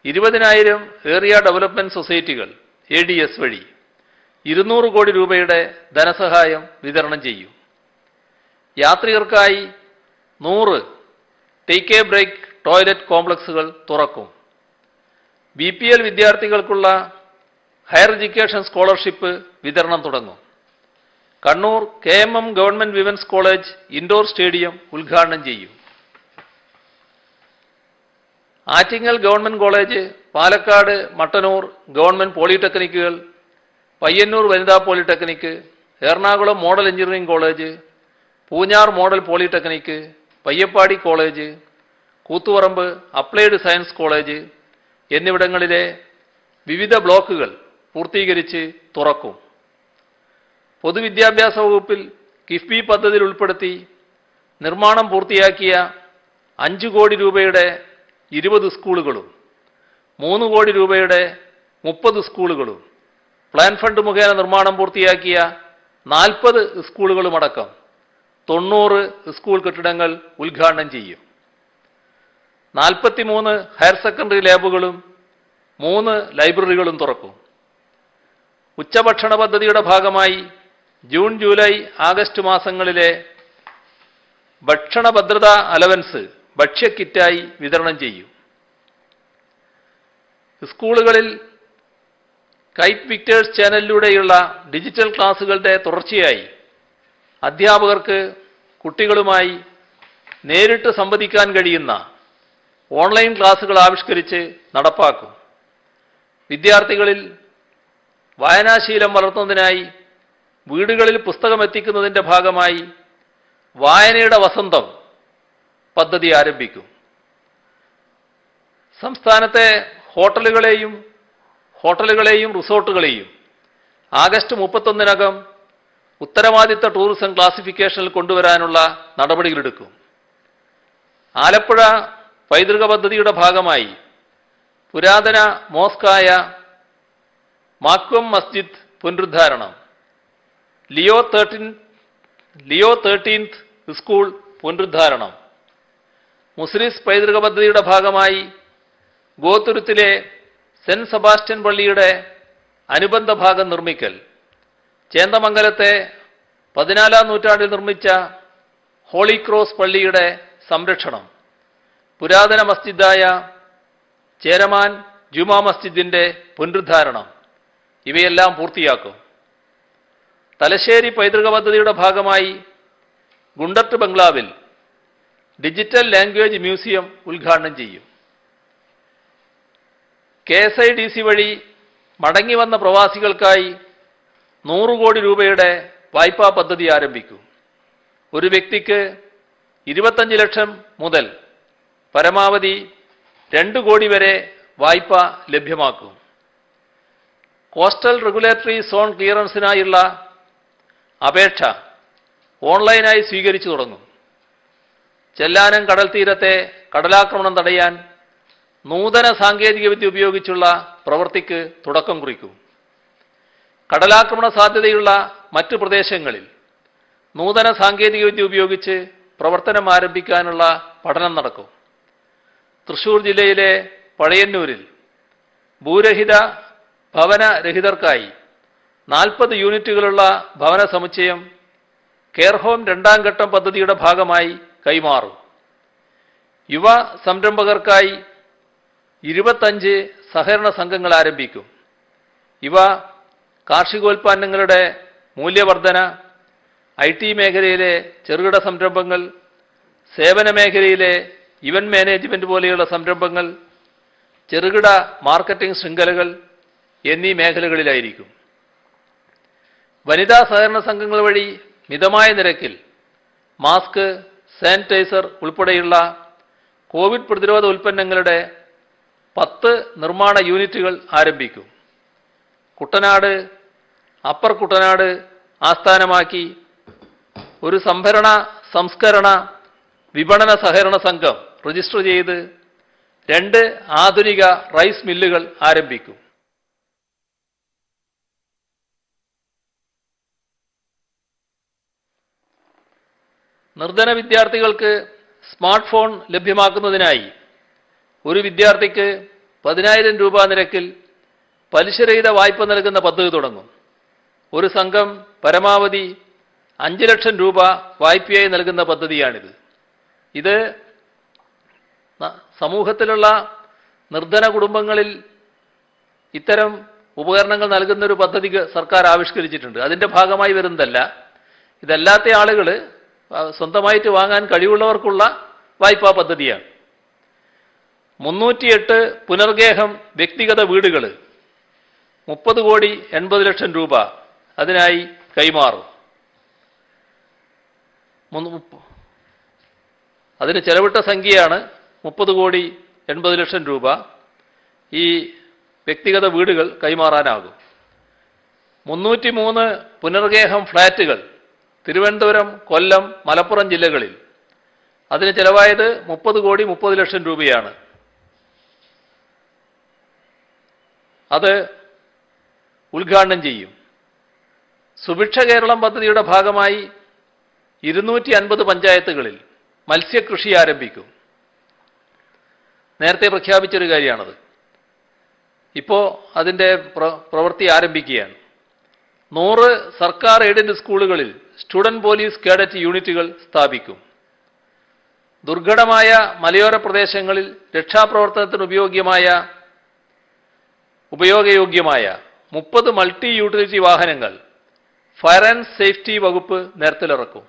20,000 ഏരിയ ഡെവലപ്മെന്റ് സൊസൈറ്റികൾ ADS വഴി 200 കോടി രൂപയുടെ ധനസഹായം വിതരണം ചെയ്യും. യാത്രികർക്കായി 100 ടേക്ക് എ ബ്രേക്ക് ടോയ്ലറ്റ് കോംപ്ലക്സുകൾ തുറക്കും. BPL വിദ്യാർത്ഥികൾക്കുള്ള ഹയർ എഡ്യൂക്കേഷൻ സ്കോളർഷിപ്പ് വിതരണം തുടങ്ങും. Kannur KMM government women's college indoor stadium ഉദ്ഘാടനം ചെയ്യും. Attingal government college, Palakkad Mattannur government പോളിടെക്നിക്കുകൾ, പയ്യന്നൂർ വനിതാ polytechnic, Ernakulam model engineering college, Poonjar model polytechnic, Payyappady college, Koothuparamba applied science college എന്നിവിടങ്ങളിലെ വിവിധ ബ്ലോക്കുകൾ പൂർത്തീകരിച്ച് തുറക്കും. പൊതുവിദ്യാഭ്യാസ വകുപ്പിൽ കിഫ്ബി പദ്ധതിയിൽ ഉൾപ്പെടുത്തി നിർമ്മാണം പൂർത്തിയാക്കിയ 5 കോടി രൂപയുടെ 20 സ്കൂളുകളും 3 കോടി രൂപയുടെ 30 സ്കൂളുകളും പ്ലാൻ ഫണ്ട് മുഖേന നിർമ്മാണം പൂർത്തിയാക്കിയ 40 സ്കൂളുകളുമടക്കം 90 സ്കൂൾ കെട്ടിടങ്ങൾ ഉദ്ഘാടനം ചെയ്യും. 43 ഹയർ സെക്കൻഡറി ലാബുകളും 3 ലൈബ്രറികളും തുറക്കും. ഉച്ചഭക്ഷണ പദ്ധതിയുടെ ഭാഗമായി ജൂൺ, ജൂലൈ, ആഗസ്റ്റ് മാസങ്ങളിലെ ഭക്ഷണ ഭദ്രതാ അലവൻസ് ഭക്ഷ്യക്കിറ്റായി വിതരണം ചെയ്യും. സ്കൂളുകളിൽ കൈറ്റ് വിക്ടേഴ്സ് ചാനലിലൂടെയുള്ള ഡിജിറ്റൽ ക്ലാസുകളുടെ തുടർച്ചയായി അധ്യാപകർക്ക് കുട്ടികളുമായി നേരിട്ട് സംവദിക്കാൻ കഴിയുന്ന ഓൺലൈൻ ക്ലാസുകൾ ആവിഷ്കരിച്ച് നടപ്പാക്കും. വിദ്യാർത്ഥികളിൽ വായനാശീലം വളർത്തുന്നതിനായി വീടുകളിൽ പുസ്തകം എത്തിക്കുന്നതിൻ്റെ ഭാഗമായി വായനയുടെ വസന്തം പദ്ധതി ആരംഭിക്കും. സംസ്ഥാനത്തെ ഹോട്ടലുകളെയും റിസോർട്ടുകളെയും ആഗസ്റ്റ് 31-നകം ഉത്തരവാദിത്ത ടൂറിസം ക്ലാസിഫിക്കേഷനിൽ കൊണ്ടുവരാനുള്ള നടപടികളെടുക്കും. ആലപ്പുഴ പൈതൃക പദ്ധതിയുടെ ഭാഗമായി പുരാതന മോസ്കായ മാക്വം മസ്ജിദ് പുനരുദ്ധാരണം, ലിയോ 13th സ്കൂൾ പുനരുദ്ധാരണം, മുസ്ലിസ് പൈതൃക പദ്ധതിയുടെ ഭാഗമായി ഗോതുരുത്തിലെ സെന്റ് സെബാസ്റ്റ്യൻ പള്ളിയുടെ അനുബന്ധ ഭാഗം നിർമ്മിക്കൽ, ചേന്ദമംഗലത്തെ 14-ാം നൂറ്റാണ്ടിൽ നിർമ്മിച്ച ഹോളി ക്രോസ് പള്ളിയുടെ സംരക്ഷണം, പുരാതന മസ്ജിദായ ചേരമാൻ ജുമാ മസ്ജിദിന്റെ പുനരുദ്ധാരണം ഇവയെല്ലാം പൂർത്തിയാക്കും. തലശ്ശേരി പൈതൃക പദ്ധതിയുടെ ഭാഗമായി ഗുണ്ടർട്ട് ബംഗ്ലാവിൽ ഡിജിറ്റൽ ലാംഗ്വേജ് മ്യൂസിയം ഉദ്ഘാടനം ചെയ്യും. KSIDC വഴി മടങ്ങിവന്ന പ്രവാസികൾക്കായി 100 കോടി രൂപയുടെ വായ്പാ പദ്ധതി ആരംഭിക്കും. ഒരു വ്യക്തിക്ക് 25 ലക്ഷം മുതൽ പരമാവധി 2 കോടി വരെ വായ്പ ലഭ്യമാക്കും. കോസ്റ്റൽ റെഗുലേറ്ററി സോൺ ക്ലിയറൻസിനായുള്ള അപേക്ഷ ഓൺലൈനായി സ്വീകരിച്ചു തുടങ്ങും. ചെല്ലാനം കടൽ തീരത്തെ കടലാക്രമണം തടയാൻ നൂതന സാങ്കേതികവിദ്യ ഉപയോഗിച്ചുള്ള പ്രവൃത്തിക്ക് തുടക്കം കുറിക്കും. കടലാക്രമണ സാധ്യതയുള്ള മറ്റ് പ്രദേശങ്ങളിൽ നൂതന സാങ്കേതികവിദ്യ ഉപയോഗിച്ച് പ്രവർത്തനം ആരംഭിക്കാനുള്ള പഠനം നടക്കും. തൃശൂർ ജില്ലയിലെ പഴയന്നൂരിൽ ഭൂരഹിത ഭവനരഹിതർക്കായി 40 യൂണിറ്റുകളുള്ള ഭവന സമുച്ചയം കെയർ ഹോം 2ാം ഘട്ടം പദ്ധതിയുടെ ഭാഗമായി കൈമാറും. യുവ സംരംഭകർക്കായി 25 സഹകരണ സംഘങ്ങൾ ആരംഭിക്കും. ഇവ കാർഷികോൽപ്പന്നങ്ങളുടെ മൂല്യവർധന, IT മേഖലയിലെ ചെറുകിട സംരംഭങ്ങൾ, സേവന മേഖലയിലെ ഇവന്റ് മാനേജ്മെന്റ് പോലെയുള്ള സംരംഭങ്ങൾ, ചെറുകിട മാർക്കറ്റിംഗ് ശൃംഖലകൾ എന്നീ മേഖലകളിലായിരിക്കും. വനിതാ സഹകരണ സംഘങ്ങൾ വഴി മിതമായ നിരക്കിൽ മാസ്ക്, സാനിറ്റൈസർ ഉൾപ്പെടെയുള്ള കോവിഡ് പ്രതിരോധ ഉൽപ്പന്നങ്ങളുടെ 10 നിർമ്മാണ യൂണിറ്റുകൾ ആരംഭിക്കും. കുട്ടനാട്, അപ്പർ കുട്ടനാട് ആസ്ഥാനമാക്കി ഒരു സംഭരണ, സംസ്കരണ, വിപണന സഹകരണ സംഘം രജിസ്റ്റർ ചെയ്ത് 2 ആധുനിക റൈസ് മില്ലുകൾ ആരംഭിക്കും. നിർധന വിദ്യാർത്ഥികൾക്ക് സ്മാർട്ട് ഫോൺ ലഭ്യമാക്കുന്നതിനായി ഒരു വിദ്യാർത്ഥിക്ക് 10,000 രൂപ നിരക്കിൽ പലിശരഹിത വായ്പ നൽകുന്ന പദ്ധതി തുടങ്ങും. ഒരു സംഘം പരമാവധി 5 ലക്ഷം രൂപ വായ്പയായി നൽകുന്ന പദ്ധതിയാണിത്. ഇത് സമൂഹത്തിലുള്ള നിർധന കുടുംബങ്ങളിൽ ഇത്തരം ഉപകരണങ്ങൾ നൽകുന്നൊരു പദ്ധതി സർക്കാർ ആവിഷ്കരിച്ചിട്ടുണ്ട്. അതിൻ്റെ ഭാഗമായി വരുന്നതല്ല. ഇതല്ലാത്ത ആളുകൾ സ്വന്തമായിട്ട് വാങ്ങാൻ കഴിവുള്ളവർക്കുള്ള വായ്പാ പദ്ധതിയാണ്. 308 പുനർഗേഹം വ്യക്തിഗത വീടുകൾ 30,80,00,000 രൂപ അതിനായി കൈമാറും. അതിന് ചെലവിട്ട സംഖ്യയാണ് 30,80,00,000 രൂപ. ഈ വ്യക്തിഗത വീടുകൾ കൈമാറാനാകും. 303 പുനർഗേഹം ഫ്ളാറ്റുകൾ തിരുവനന്തപുരം, കൊല്ലം, മലപ്പുറം ജില്ലകളിൽ. അതിന് ചെലവായത് 30,30,00,000 രൂപയാണ്. അത് ഉദ്ഘാടനം ചെയ്യും. സുഭിക്ഷ കേരളം പദ്ധതിയുടെ ഭാഗമായി 250 പഞ്ചായത്തുകളിൽ മത്സ്യകൃഷി ആരംഭിക്കും. നേരത്തെ പ്രഖ്യാപിച്ചൊരു കാര്യമാണത്. ഇപ്പോൾ അതിൻ്റെ പ്രവൃത്തി ആരംഭിക്കുകയാണ്. 100 സർക്കാർ എയ്ഡഡ് സ്കൂളുകളിൽ സ്റ്റുഡന്റ് പോലീസ് കേഡറ്റ് യൂണിറ്റുകൾ സ്ഥാപിക്കും. ദുർഘടമായ മലയോര പ്രദേശങ്ങളിൽ രക്ഷാപ്രവർത്തനത്തിന് ഉപയോഗയോഗ്യമായ 30 മൾട്ടി യൂട്ടിലിറ്റി വാഹനങ്ങൾ ഫയർ ആൻഡ് സേഫ്റ്റി വകുപ്പ് നിരത്തിലിറക്കും.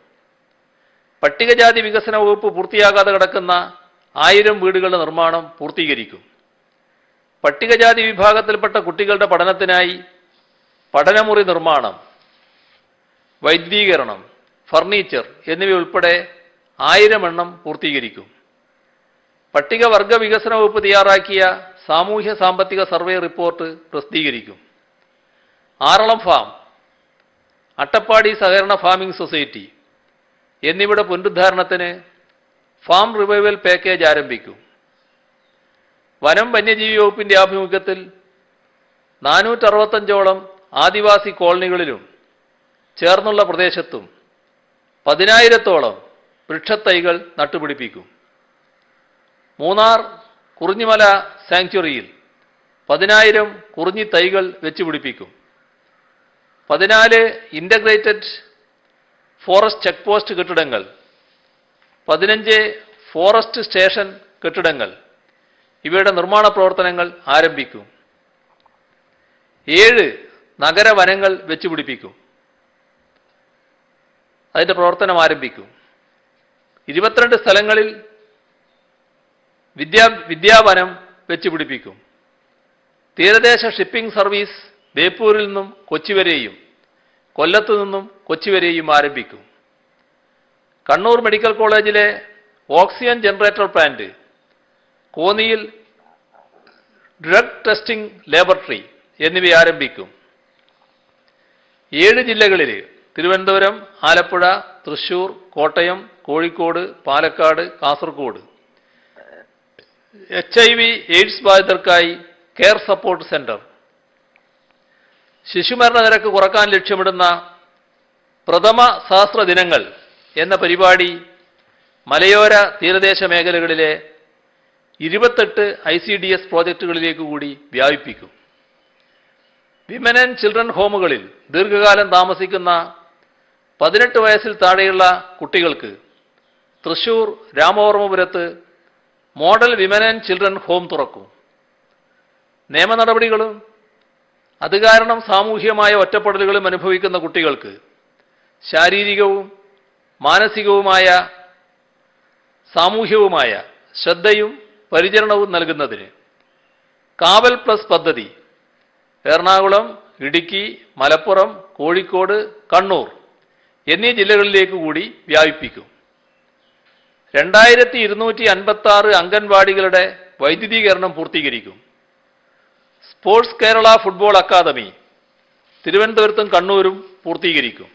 പട്ടികജാതി വികസന വകുപ്പ് പൂർത്തിയാകാതെ കിടക്കുന്ന 1000 വീടുകളുടെ നിർമ്മാണം പൂർത്തീകരിക്കും. പട്ടികജാതി വിഭാഗത്തിൽപ്പെട്ട കുട്ടികളുടെ പഠനത്തിനായി പഠനമുറി നിർമ്മാണം, വൈദ്യുതീകരണം, ഫർണിച്ചർ എന്നിവയുൾപ്പെടെ 1000 എണ്ണം പൂർത്തീകരിക്കും. പട്ടികവർഗ വികസന വകുപ്പ് തയ്യാറാക്കിയ സാമൂഹ്യ സാമ്പത്തിക സർവേ റിപ്പോർട്ട് പ്രസിദ്ധീകരിക്കും. ആറളം ഫാം, അട്ടപ്പാടി സഹകരണ ഫാമിംഗ് സൊസൈറ്റി എന്നിവയുടെ പുനരുദ്ധാരണത്തിന് ഫാം റിവൈവൽ പാക്കേജ് ആരംഭിക്കും. വനം വന്യജീവി വകുപ്പിന്റെ ആഭിമുഖ്യത്തിൽ 465ഓളം ആദിവാസി കോളനികളിലും ചേർന്നുള്ള പ്രദേശത്തും 10,000-ഓളം വൃക്ഷത്തൈകൾ നട്ടുപിടിപ്പിക്കും. മൂന്നാർ കുറിഞ്ഞിമല സാങ്ച്വറിയിൽ 10,000 കുറിഞ്ഞി തൈകൾ വെച്ചുപിടിപ്പിക്കും. 14 ഇൻ്റഗ്രേറ്റഡ് ഫോറസ്റ്റ് ചെക്ക് പോസ്റ്റ് കെട്ടിടങ്ങൾ, 15 ഫോറസ്റ്റ് സ്റ്റേഷൻ കെട്ടിടങ്ങൾ ഇവയുടെ നിർമ്മാണ പ്രവർത്തനങ്ങൾ ആരംഭിക്കും. 7 നഗരവനങ്ങൾ വെച്ചുപിടിപ്പിക്കും. അതിൻ്റെ പ്രവർത്തനം ആരംഭിക്കും. 22 സ്ഥലങ്ങളിൽ വിദ്യാവനം വെച്ചുപിടിപ്പിക്കും. തീരദേശ ഷിപ്പിംഗ് സർവീസ് ബേപ്പൂരിൽ നിന്നും കൊച്ചി വരെയും കൊല്ലത്തു നിന്നും കൊച്ചി വരെയും ആരംഭിക്കും. കണ്ണൂർ മെഡിക്കൽ കോളേജിലെ ഓക്സിജൻ ജനറേറ്റർ പ്ലാന്റ്, കോന്നിയിൽ ഡ്രഗ് ടെസ്റ്റിംഗ് ലാബറട്ടറി എന്നിവ ആരംഭിക്കും. 7 ജില്ലകളിൽ തിരുവനന്തപുരം, ആലപ്പുഴ, തൃശൂർ, കോട്ടയം, കോഴിക്കോട്, പാലക്കാട്, കാസർഗോഡ് HIV എയ്ഡ്സ് ബാധിതർക്കായി കെയർ സപ്പോർട്ട് സെന്റർ. ശിശുമരണ നിരക്ക് കുറക്കാൻ ലക്ഷ്യമിടുന്ന പ്രഥമ സഹസ്ര ദിനങ്ങൾ എന്ന പരിപാടി മലയോര തീരദേശ മേഖലകളിലെ 28 ICDS പ്രോജക്റ്റുകളിലേക്ക് കൂടി വ്യാപിപ്പിക്കും. വിമൻ ആൻഡ് ചിൽഡ്രൻ ഹോമുകളിൽ ദീർഘകാലം താമസിക്കുന്ന 18 വയസ്സിൽ താഴെയുള്ള കുട്ടികൾക്ക് തൃശൂർ രാമവർമ്മപുരത്ത് model women and children home തുറക്കും. നിയമ നടപടികളും അത് കാരണം സാമൂഹികമായ ഒറ്റപ്പെടലുകളും അനുഭവിക്കുന്ന കുട്ടികൾക്ക് ശാരീരികവും മാനസികവുമായ സാമൂഹ്യവുമായ ശ്രദ്ധയും പരിചരണവും നൽകുന്നതിന് കാവൽ പ്ലസ് പദ്ധതി എറണാകുളം, ഇടുക്കി, മലപ്പുറം, കോഴിക്കോട്, കണ്ണൂർ എന്നീ ജില്ലകളിലേക്ക് കൂടി വ്യാപിപ്പിക്കും. 2256 അംഗൻവാടികളുടെ വൈദ്യുതീകരണം പൂർത്തീകരിക്കും. സ്പോർട്സ് കേരള ഫുട്ബോൾ അക്കാദമി തിരുവനന്തപുരത്തും കണ്ണൂരും പൂർത്തീകരിക്കും.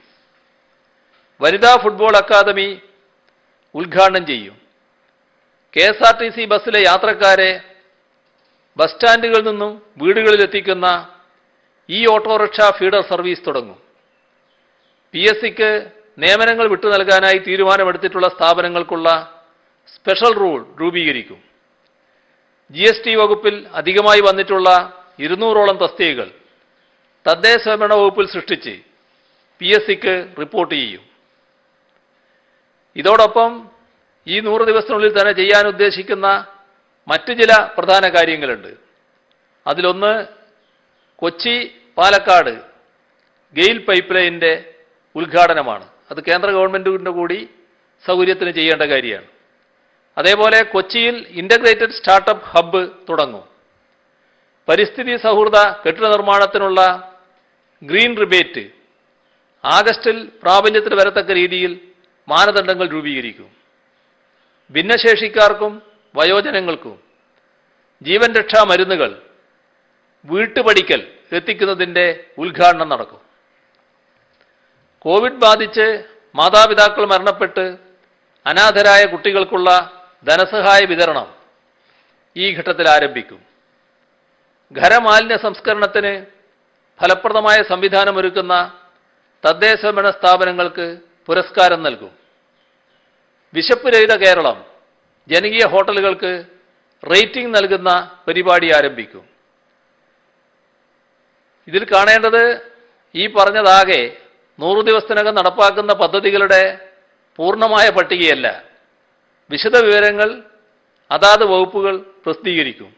വനിതാ ഫുട്ബോൾ അക്കാദമി ഉദ്ഘാടനം ചെയ്യും. KSRTC ബസ്സിലെ യാത്രക്കാരെ ബസ് സ്റ്റാൻഡുകളിൽ നിന്നും വീടുകളിലെത്തിക്കുന്ന ഓട്ടോറിക്ഷ ഫീഡർ സർവീസ് തുടങ്ങും. PSCക്ക് നിയമനങ്ങൾ വിട്ടു നൽകാനായി തീരുമാനമെടുത്തിട്ടുള്ള സ്ഥാപനങ്ങൾക്കുള്ള സ്പെഷ്യൽ റൂൾ രൂപീകരിക്കും. GST വകുപ്പിൽ അധികമായി വന്നിട്ടുള്ള 200ഓളം തസ്തികകൾ തദ്ദേശ സ്വയംഭരണ വകുപ്പിൽ സൃഷ്ടിച്ച് PSCക്ക് റിപ്പോർട്ട് ചെയ്യും. ഇതോടൊപ്പം ഈ 100 ദിവസത്തിനുള്ളിൽ തന്നെ ചെയ്യാൻ ഉദ്ദേശിക്കുന്ന മറ്റ് ചില പ്രധാന കാര്യങ്ങളുണ്ട്. അതിലൊന്ന് കൊച്ചി പാലക്കാട് ഗെയിൽ പൈപ്പ് ലൈനിൻ്റെ ഉദ്ഘാടനമാണ്. അത് കേന്ദ്ര ഗവൺമെൻറ്റിൻ്റെ കൂടി സൗകര്യത്തിന് ചെയ്യേണ്ട കാര്യമാണ്. അതേപോലെ കൊച്ചിയിൽ ഇൻ്റഗ്രേറ്റഡ് സ്റ്റാർട്ടപ്പ് ഹബ്ബ് തുടങ്ങും. പരിസ്ഥിതി സൗഹൃദ കെട്ടിട നിർമ്മാണത്തിനുള്ള ഗ്രീൻ റിബേറ്റ് ആഗസ്റ്റിൽ പ്രാബല്യത്തിൽ വരത്തക്ക രീതിയിൽ മാനദണ്ഡങ്ങൾ രൂപീകരിക്കും. ഭിന്നശേഷിക്കാർക്കും വയോജനങ്ങൾക്കും ജീവൻ രക്ഷാ മരുന്നുകൾ വീട്ടുപടിക്കൽ എത്തിക്കുന്നതിൻ്റെ ഉദ്ഘാടനം നടക്കും. കോവിഡ് ബാധിച്ച് മാതാപിതാക്കൾ മരണപ്പെട്ട് അനാഥരായ കുട്ടികൾക്കുള്ള ധനസഹായ വിതരണം ഈ ഘട്ടത്തിൽ ആരംഭിക്കും. ഖരമാലിന്യ സംസ്കരണത്തിന് ഫലപ്രദമായ സംവിധാനമൊരുക്കുന്ന തദ്ദേശഭരണ സ്ഥാപനങ്ങൾക്ക് പുരസ്കാരം നൽകും. വിശപ്പ് രഹിത കേരളം ജനകീയ ഹോട്ടലുകൾക്ക് റേറ്റിംഗ് നൽകുന്ന പരിപാടി ആരംഭിക്കും. ഇതിൽ കാണേണ്ടത് ഈ പറഞ്ഞതാകെ 100 ദിവസത്തിനകം നടപ്പാക്കുന്ന പദ്ധതികളുടെ പൂർണ്ണമായ പട്ടികയല്ല. വിശദ വിവരങ്ങൾ അതാത് വകുപ്പുകൾ പ്രസിദ്ധീകരിക്കും.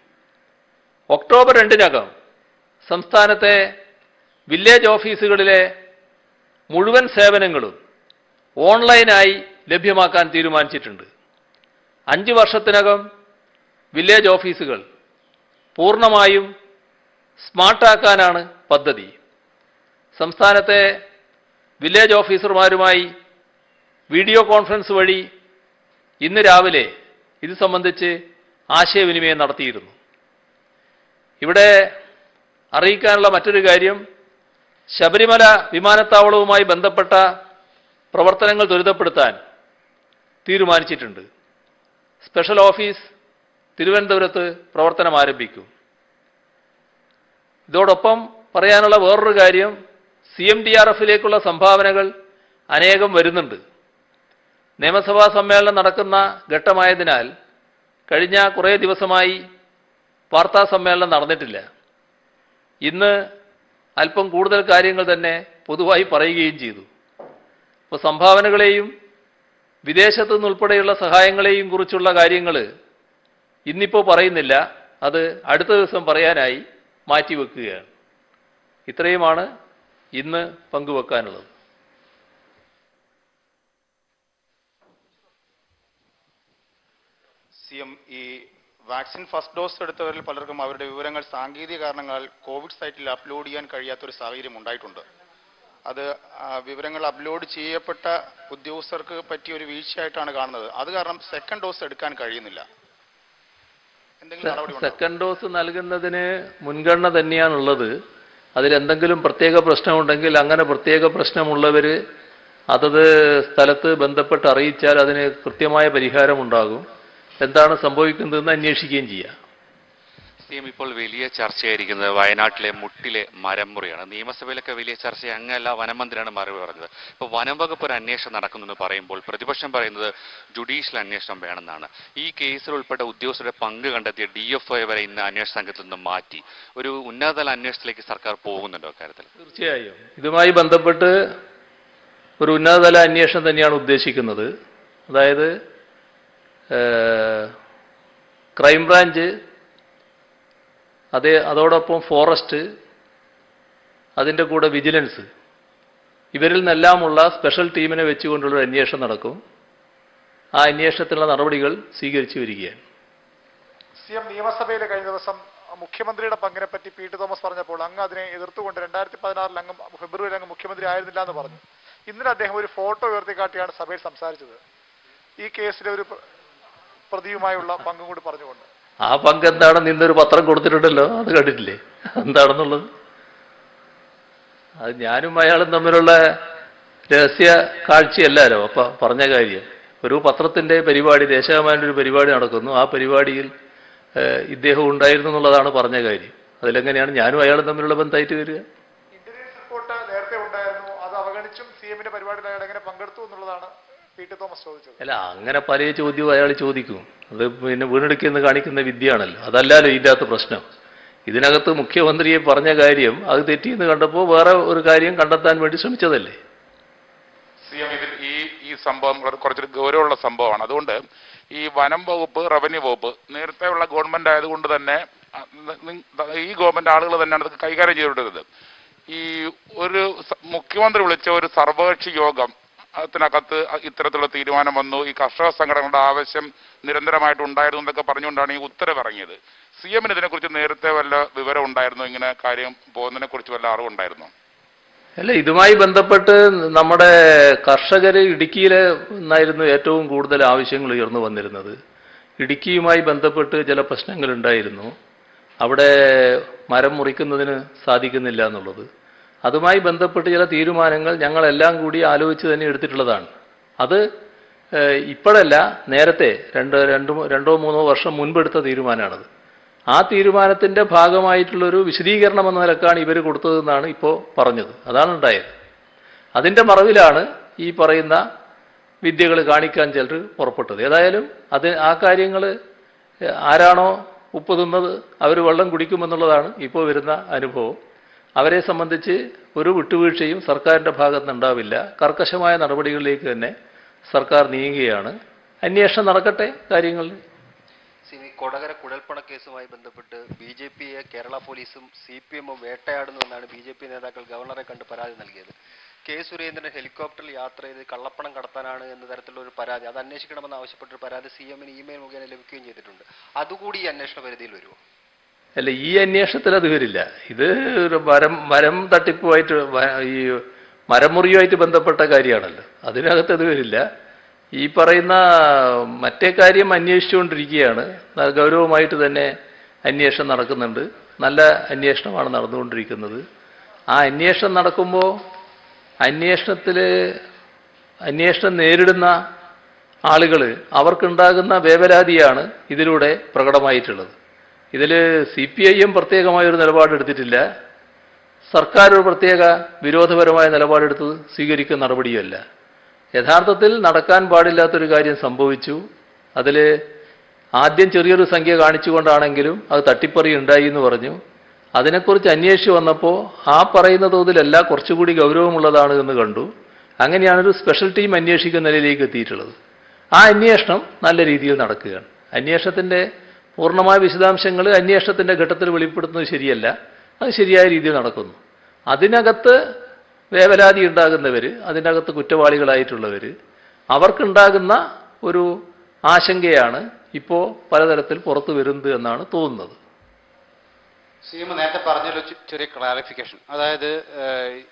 ഒക്ടോബർ 2-നകം സംസ്ഥാനത്തെ വില്ലേജ് ഓഫീസുകളിലെ മുഴുവൻ സേവനങ്ങളും ഓൺലൈനായി ലഭ്യമാക്കാൻ തീരുമാനിച്ചിട്ടുണ്ട്. 5 വർഷത്തിനകം വില്ലേജ് ഓഫീസുകൾ പൂർണ്ണമായും സ്മാർട്ടാക്കാനാണ് പദ്ധതി. സംസ്ഥാനത്തെ വില്ലേജ് ഓഫീസർമാരുമായി വീഡിയോ കോൺഫറൻസ് വഴി ഇന്ന് രാവിലെ ഇത് സംബന്ധിച്ച് ആശയവിനിമയം നടത്തിയിരുന്നു. ഇവിടെ അറിയിക്കാനുള്ള മറ്റൊരു കാര്യം, ശബരിമല വിമാനത്താവളവുമായി ബന്ധപ്പെട്ട പ്രവർത്തനങ്ങൾ ത്വരിതപ്പെടുത്താൻ തീരുമാനിച്ചിട്ടുണ്ട്. സ്പെഷ്യൽ ഓഫീസ് തിരുവനന്തപുരത്ത് പ്രവർത്തനം ആരംഭിക്കും. ഇതോടൊപ്പം പറയാനുള്ള വേറൊരു കാര്യം, CMDRFിലേക്കുള്ള സംഭാവനകൾ അനേകം വരുന്നുണ്ട്. നിയമസഭാ സമ്മേളനം നടക്കുന്ന ഘട്ടമായതിനാൽ കഴിഞ്ഞ കുറേ ദിവസമായി വാർത്താ സമ്മേളനം നടന്നിട്ടില്ല. ഇന്ന് അല്പം കൂടുതൽ കാര്യങ്ങൾ തന്നെ പൊതുവായി പറയുകയും ചെയ്തു. അപ്പോൾ സംഭാവനകളെയും വിദേശത്തു നിന്നുൾപ്പെടെയുള്ള സഹായങ്ങളെയും കുറിച്ചുള്ള കാര്യങ്ങൾ ഇന്നിപ്പോൾ പറയുന്നില്ല, അത് അടുത്ത ദിവസം പറയാനായി മാറ്റിവെക്കുകയാണ്. ഇത്രയുമാണ് ഇന്ന് പങ്കുവെക്കാനുള്ളത്. CM, ഈ വാക്സിൻ ഫസ്റ്റ് ഡോസ് എടുത്തവരിൽ പലർക്കും അവരുടെ വിവരങ്ങൾ സാങ്കേതിക കാരണങ്ങളാൽ കോവിഡ് സൈറ്റിൽ അപ്ലോഡ് ചെയ്യാൻ കഴിയാത്തൊരു സാഹചര്യം ഉണ്ടായിട്ടുണ്ട്. അത് വിവരങ്ങൾ അപ്ലോഡ് ചെയ്യപ്പെട്ട ഉദ്യോഗസ്ഥർക്ക് പറ്റിയ ഒരു വീഴ്ചയായിട്ടാണ് കാണുന്നത്. അത് കാരണം സെക്കൻഡ് ഡോസ് എടുക്കാൻ കഴിയുന്നില്ല. സെക്കൻഡ് ഡോസ് നൽകുന്നതിന് മുൻഗണന തന്നെയാണുള്ളത്. അതിലെന്തെങ്കിലും പ്രത്യേക പ്രശ്നമുണ്ടെങ്കിൽ അങ്ങനെ പ്രത്യേക പ്രശ്നമുള്ളവർ അതത് സ്ഥലത്ത് ബന്ധപ്പെട്ട് അറിയിച്ചാൽ അതിന് കൃത്യമായ പരിഹാരമുണ്ടാകും. എന്താണ് സംഭവിക്കുന്നതെന്ന് അന്വേഷിക്കുകയും ചെയ്യാം. CM, ഇപ്പോൾ വലിയ ചർച്ചയായിരിക്കുന്നത് വയനാട്ടിലെ മുട്ടിലെ മരം മുറിയാണ്. നിയമസഭയിലൊക്കെ വലിയ ചർച്ച, അങ്ങല്ല വനമന്ത്രിയാണ് മറുപടി പറഞ്ഞത്. ഇപ്പോൾ വനം വകുപ്പ് ഒരു അന്വേഷണം നടക്കുന്നെന്ന് പറയുമ്പോൾ പ്രതിപക്ഷം പറയുന്നത് ജുഡീഷ്യൽ അന്വേഷണം വേണമെന്നാണ്. ഈ കേസിൽ ഉൾപ്പെട്ട ഉദ്യോഗസ്ഥരുടെ പങ്ക് കണ്ടെത്തിയ DFI വരെ ഇന്ന് അന്വേഷണ സംഘത്തിൽ നിന്ന് മാറ്റി ഒരു ഉന്നതതല അന്വേഷണത്തിലേക്ക് സർക്കാർ പോകുന്നുണ്ടോ കാര്യത്തിൽ? തീർച്ചയായും ഇതുമായി ബന്ധപ്പെട്ട് ഒരു ഉന്നതതല അന്വേഷണം തന്നെയാണ് ഉദ്ദേശിക്കുന്നത്. അതായത് ക്രൈംബ്രാഞ്ച്, അതോടൊപ്പം ഫോറസ്റ്റ്, അതിൻ്റെ കൂടെ വിജിലൻസ്, ഇവരിൽ നിന്നെല്ലാമുള്ള സ്പെഷ്യൽ ടീമിനെ വെച്ചുകൊണ്ടുള്ള അന്വേഷണം നടക്കും. ആ അന്വേഷണത്തിനുള്ള നടപടികൾ സ്വീകരിച്ചു വരികയാണ്. CM, നിയമസഭയിൽ കഴിഞ്ഞ ദിവസം മുഖ്യമന്ത്രിയുടെ പങ്കിനെ പറ്റി പി ടി തോമസ് പറഞ്ഞപ്പോൾ അങ്ങ് അതിനെ എതിർത്തുകൊണ്ട് 2016 അങ്ങ് ഫെബ്രുവരി അങ്ങ് മുഖ്യമന്ത്രി ആയിരുന്നില്ല എന്ന് പറഞ്ഞു. ഇന്നലെ അദ്ദേഹം ഒരു ഫോട്ടോ ഉയർത്തിക്കാട്ടിയാണ് സഭയിൽ സംസാരിച്ചത്. ഈ കേസിലെ ഒരു പ്രതിയുമായുള്ള പങ്കും കൂടി പറഞ്ഞുകൊണ്ട്. ആ പങ്ക് എന്താണെന്ന് ഇന്നൊരു പത്രം കൊടുത്തിട്ടുണ്ടല്ലോ, അത് കണ്ടിട്ടില്ലേ എന്താണെന്നുള്ളത്? അത് ഞാനും അയാളും തമ്മിലുള്ള രഹസ്യ കാഴ്ചയല്ലോ. അപ്പം പറഞ്ഞ കാര്യം, ഒരു പത്രത്തിൻ്റെ പരിപാടി, ദേശാഭിമാനിയുടെ ഒരു പരിപാടി നടക്കുന്നു, ആ പരിപാടിയിൽ ഇദ്ദേഹം ഉണ്ടായിരുന്നു എന്നുള്ളതാണ് പറഞ്ഞ കാര്യം. അതിലെങ്ങനെയാണ് ഞാനും അയാളും തമ്മിലുള്ള ബന്ധമായിട്ട് വരിക? ഇന്റലിജൻസ് റിപ്പോർട്ട് നേരത്തെ ഉണ്ടായിരുന്നു, അത് അവഗണിച്ചും CM-ന്റെ പരിപാടിയിൽ അയാൾ എങ്ങനെ പങ്കെടുത്തു എന്നുള്ളതാണ് പി ടി തോമസ് ചോദിച്ചത്. അല്ല, അങ്ങനെ പല ചോദ്യവും അയാൾ ചോദിക്കും. അത് പിന്നെ വീണെടുക്കെന്ന് കാണിക്കുന്ന വിദ്യയാണല്ലോ. അതല്ലല്ലോ ഇതിൻ്റെ അകത്ത് പ്രശ്നം. ഇതിനകത്ത് മുഖ്യമന്ത്രിയെ പറഞ്ഞ കാര്യം അത് തെറ്റിയെന്ന് കണ്ടപ്പോൾ വേറെ ഒരു കാര്യം കണ്ടെത്താൻ വേണ്ടി ശ്രമിച്ചതല്ലേ. CM, ഇതിൽ ഈ സംഭവം കുറച്ചൊരു ഗൗരവമുള്ള സംഭവമാണ്. അതുകൊണ്ട് ഈ വനം വകുപ്പ്, റവന്യൂ വകുപ്പ് നേരത്തെയുള്ള ഗവൺമെന്റ് ആയതുകൊണ്ട് തന്നെ ഈ ഗവൺമെന്റ് ആളുകൾ തന്നെയാണ് ഇത് കൈകാര്യം ചെയ്തിട്ടുള്ളത്. ഈ ഒരു മുഖ്യമന്ത്രി വിളിച്ച ഒരു സർവകക്ഷി യോഗം അതിനകത്ത് ഇത്തരത്തിലുള്ള തീരുമാനം വന്നു. ഈ കർഷക സംഘടനകളുടെ ആവശ്യം നിരന്തരമായിട്ട് ഉണ്ടായിരുന്നു എന്നൊക്കെ പറഞ്ഞുകൊണ്ടാണ് ഈ ഉത്തരവ് ഇറങ്ങിയത്. CM ഇതിനെക്കുറിച്ച് നേരത്തെ വല്ല വിവരം ഉണ്ടായിരുന്നു? ഇങ്ങനെ കാര്യം പോകുന്നതിനെ കുറിച്ച് വല്ല അറിവുണ്ടായിരുന്നു? അല്ല, ഇതുമായി ബന്ധപ്പെട്ട് നമ്മുടെ കർഷകർ ഇടുക്കിയിൽ നിന്നായിരുന്നു ഏറ്റവും കൂടുതൽ ആവശ്യങ്ങൾ ഉയർന്നു വന്നിരുന്നത്. ഇടുക്കിയുമായി ബന്ധപ്പെട്ട് ചില പ്രശ്നങ്ങൾ ഉണ്ടായിരുന്നു. അവിടെ മരം മുറിക്കുന്നതിന് സാധിക്കുന്നില്ല എന്നുള്ളത്. അതുമായി ബന്ധപ്പെട്ട് ചില തീരുമാനങ്ങൾ ഞങ്ങളെല്ലാം കൂടി ആലോചിച്ച് തന്നെ എടുത്തിട്ടുള്ളതാണ്. അത് ഇപ്പോഴല്ല, നേരത്തെ രണ്ടോ മൂന്നോ വർഷം മുൻപെടുത്ത തീരുമാനമാണത്. ആ തീരുമാനത്തിന്റെ ഭാഗമായിട്ടുള്ളൊരു വിശദീകരണം എന്ന നിലക്കാണ് ഇവർ കൊടുത്തതെന്നാണ് ഇപ്പോൾ പറഞ്ഞത്. അതാണ് ഉണ്ടായത്. അതിന്റെ മറവിലാണ് ഈ പറയുന്ന വിദ്യകൾ കാണിക്കാൻ ചിലർ പുറപ്പെട്ടത്. ഏതായാലും ആ കാര്യങ്ങൾ ആരാണോ ഉപ്പ് തിന്നത് അവർ വെള്ളം കുടിക്കുമെന്നുള്ളതാണ് ഇപ്പോൾ വരുന്ന അനുഭവം. അവരെ സംബന്ധിച്ച് ഒരു വിട്ടുവീഴ്ചയും സർക്കാരിൻ്റെ ഭാഗത്തുനിന്ന് ഉണ്ടാവില്ല. കർക്കശമായ നടപടികളിലേക്ക് തന്നെ സർക്കാർ നീങ്ങുകയാണ്. അന്വേഷണം നടക്കട്ടെ കാര്യങ്ങളിൽ. കൊടകര കുഴൽപ്പണ കേസുമായി ബന്ധപ്പെട്ട് BJPയെ കേരള പോലീസും CPM-ഉം വേട്ടയാടുന്നുവെന്നാണ് BJP നേതാക്കൾ ഗവർണറെ കണ്ട് പരാതി നൽകിയത്. K. സുരേന്ദ്രൻ ഹെലികോപ്റ്ററിൽ യാത്ര ചെയ്ത് കള്ളപ്പണം കടത്താനാണ് എന്ന തരത്തിലുള്ള ഒരു പരാതി, അത് അന്വേഷിക്കണമെന്ന് ആവശ്യപ്പെട്ടൊരു പരാതി CM-ന് ഇമെയിൽ മുഖേന ലഭിക്കുകയും ചെയ്തിട്ടുണ്ട്. അതുകൂടി ഈ അന്വേഷണ പരിധിയിൽ വരുമോ? അല്ല, ഈ അന്വേഷണത്തിൽ അത് വരില്ല. ഇത് ഒരു മരം തട്ടിപ്പുമായിട്ട്, ഈ മരമുറിയുമായിട്ട് ബന്ധപ്പെട്ട കാര്യമാണല്ലോ. അതിനകത്ത് അത് വരില്ല. ഈ പറയുന്ന മറ്റേ കാര്യം അന്വേഷിച്ചുകൊണ്ടിരിക്കുകയാണ്. ഗൗരവമായിട്ട് തന്നെ അന്വേഷണം നടക്കുന്നുണ്ട്. നല്ല അന്വേഷണമാണ് നടന്നുകൊണ്ടിരിക്കുന്നത്. ആ അന്വേഷണം നടക്കുമ്പോൾ അന്വേഷണം നേരിടുന്ന ആളുകൾ അവർക്കുണ്ടാകുന്ന വേവലാതിയാണ് ഇതിലൂടെ പ്രകടമായിട്ടുള്ളത്. ഇതിൽ CPIM പ്രത്യേകമായൊരു നിലപാടെടുത്തിട്ടില്ല. സർക്കാർ ഒരു പ്രത്യേക വിരോധപരമായ നിലപാടെടുത്ത് സ്വീകരിക്കുന്ന നടപടിയുമല്ല. യഥാർത്ഥത്തിൽ നടക്കാൻ പാടില്ലാത്തൊരു കാര്യം സംഭവിച്ചു. അതിൽ ആദ്യം ചെറിയൊരു സംഖ്യ കാണിച്ചുകൊണ്ടാണെങ്കിലും അത് തട്ടിപ്പറി ഉണ്ടായി എന്ന് പറഞ്ഞു. അതിനെക്കുറിച്ച് അന്വേഷിച്ച് വന്നപ്പോൾ ആ പറയുന്ന തോതിലല്ല, കുറച്ചുകൂടി ഗൗരവമുള്ളതാണ് എന്ന് കണ്ടു. അങ്ങനെയാണൊരു സ്പെഷ്യൽ ടീം അന്വേഷിക്കുന്ന നിലയിലേക്ക് എത്തിയിട്ടുള്ളത്. ആ അന്വേഷണം നല്ല രീതിയിൽ നടക്കുകയാണ്. അന്വേഷണത്തിൻ്റെ പൂർണ്ണമായ വിശദാംശങ്ങൾ അന്വേഷണത്തിൻ്റെ ഘട്ടത്തിൽ വെളിപ്പെടുത്തുന്നത് ശരിയല്ല. അത് ശരിയായ രീതിയിൽ നടക്കുന്നു. അതിനകത്ത് വേവലാതി ഉണ്ടാകുന്നവർ, അതിനകത്ത് കുറ്റവാളികളായിട്ടുള്ളവർ, അവർക്കുണ്ടാകുന്ന ഒരു ആശങ്കയാണ് ഇപ്പോൾ പലതരത്തിൽ പുറത്തു വരുന്നത് എന്നാണ് തോന്നുന്നത്. CM നേരത്തെ പറഞ്ഞൊരു ചെറിയ ക്ലാരിഫിക്കേഷൻ, അതായത്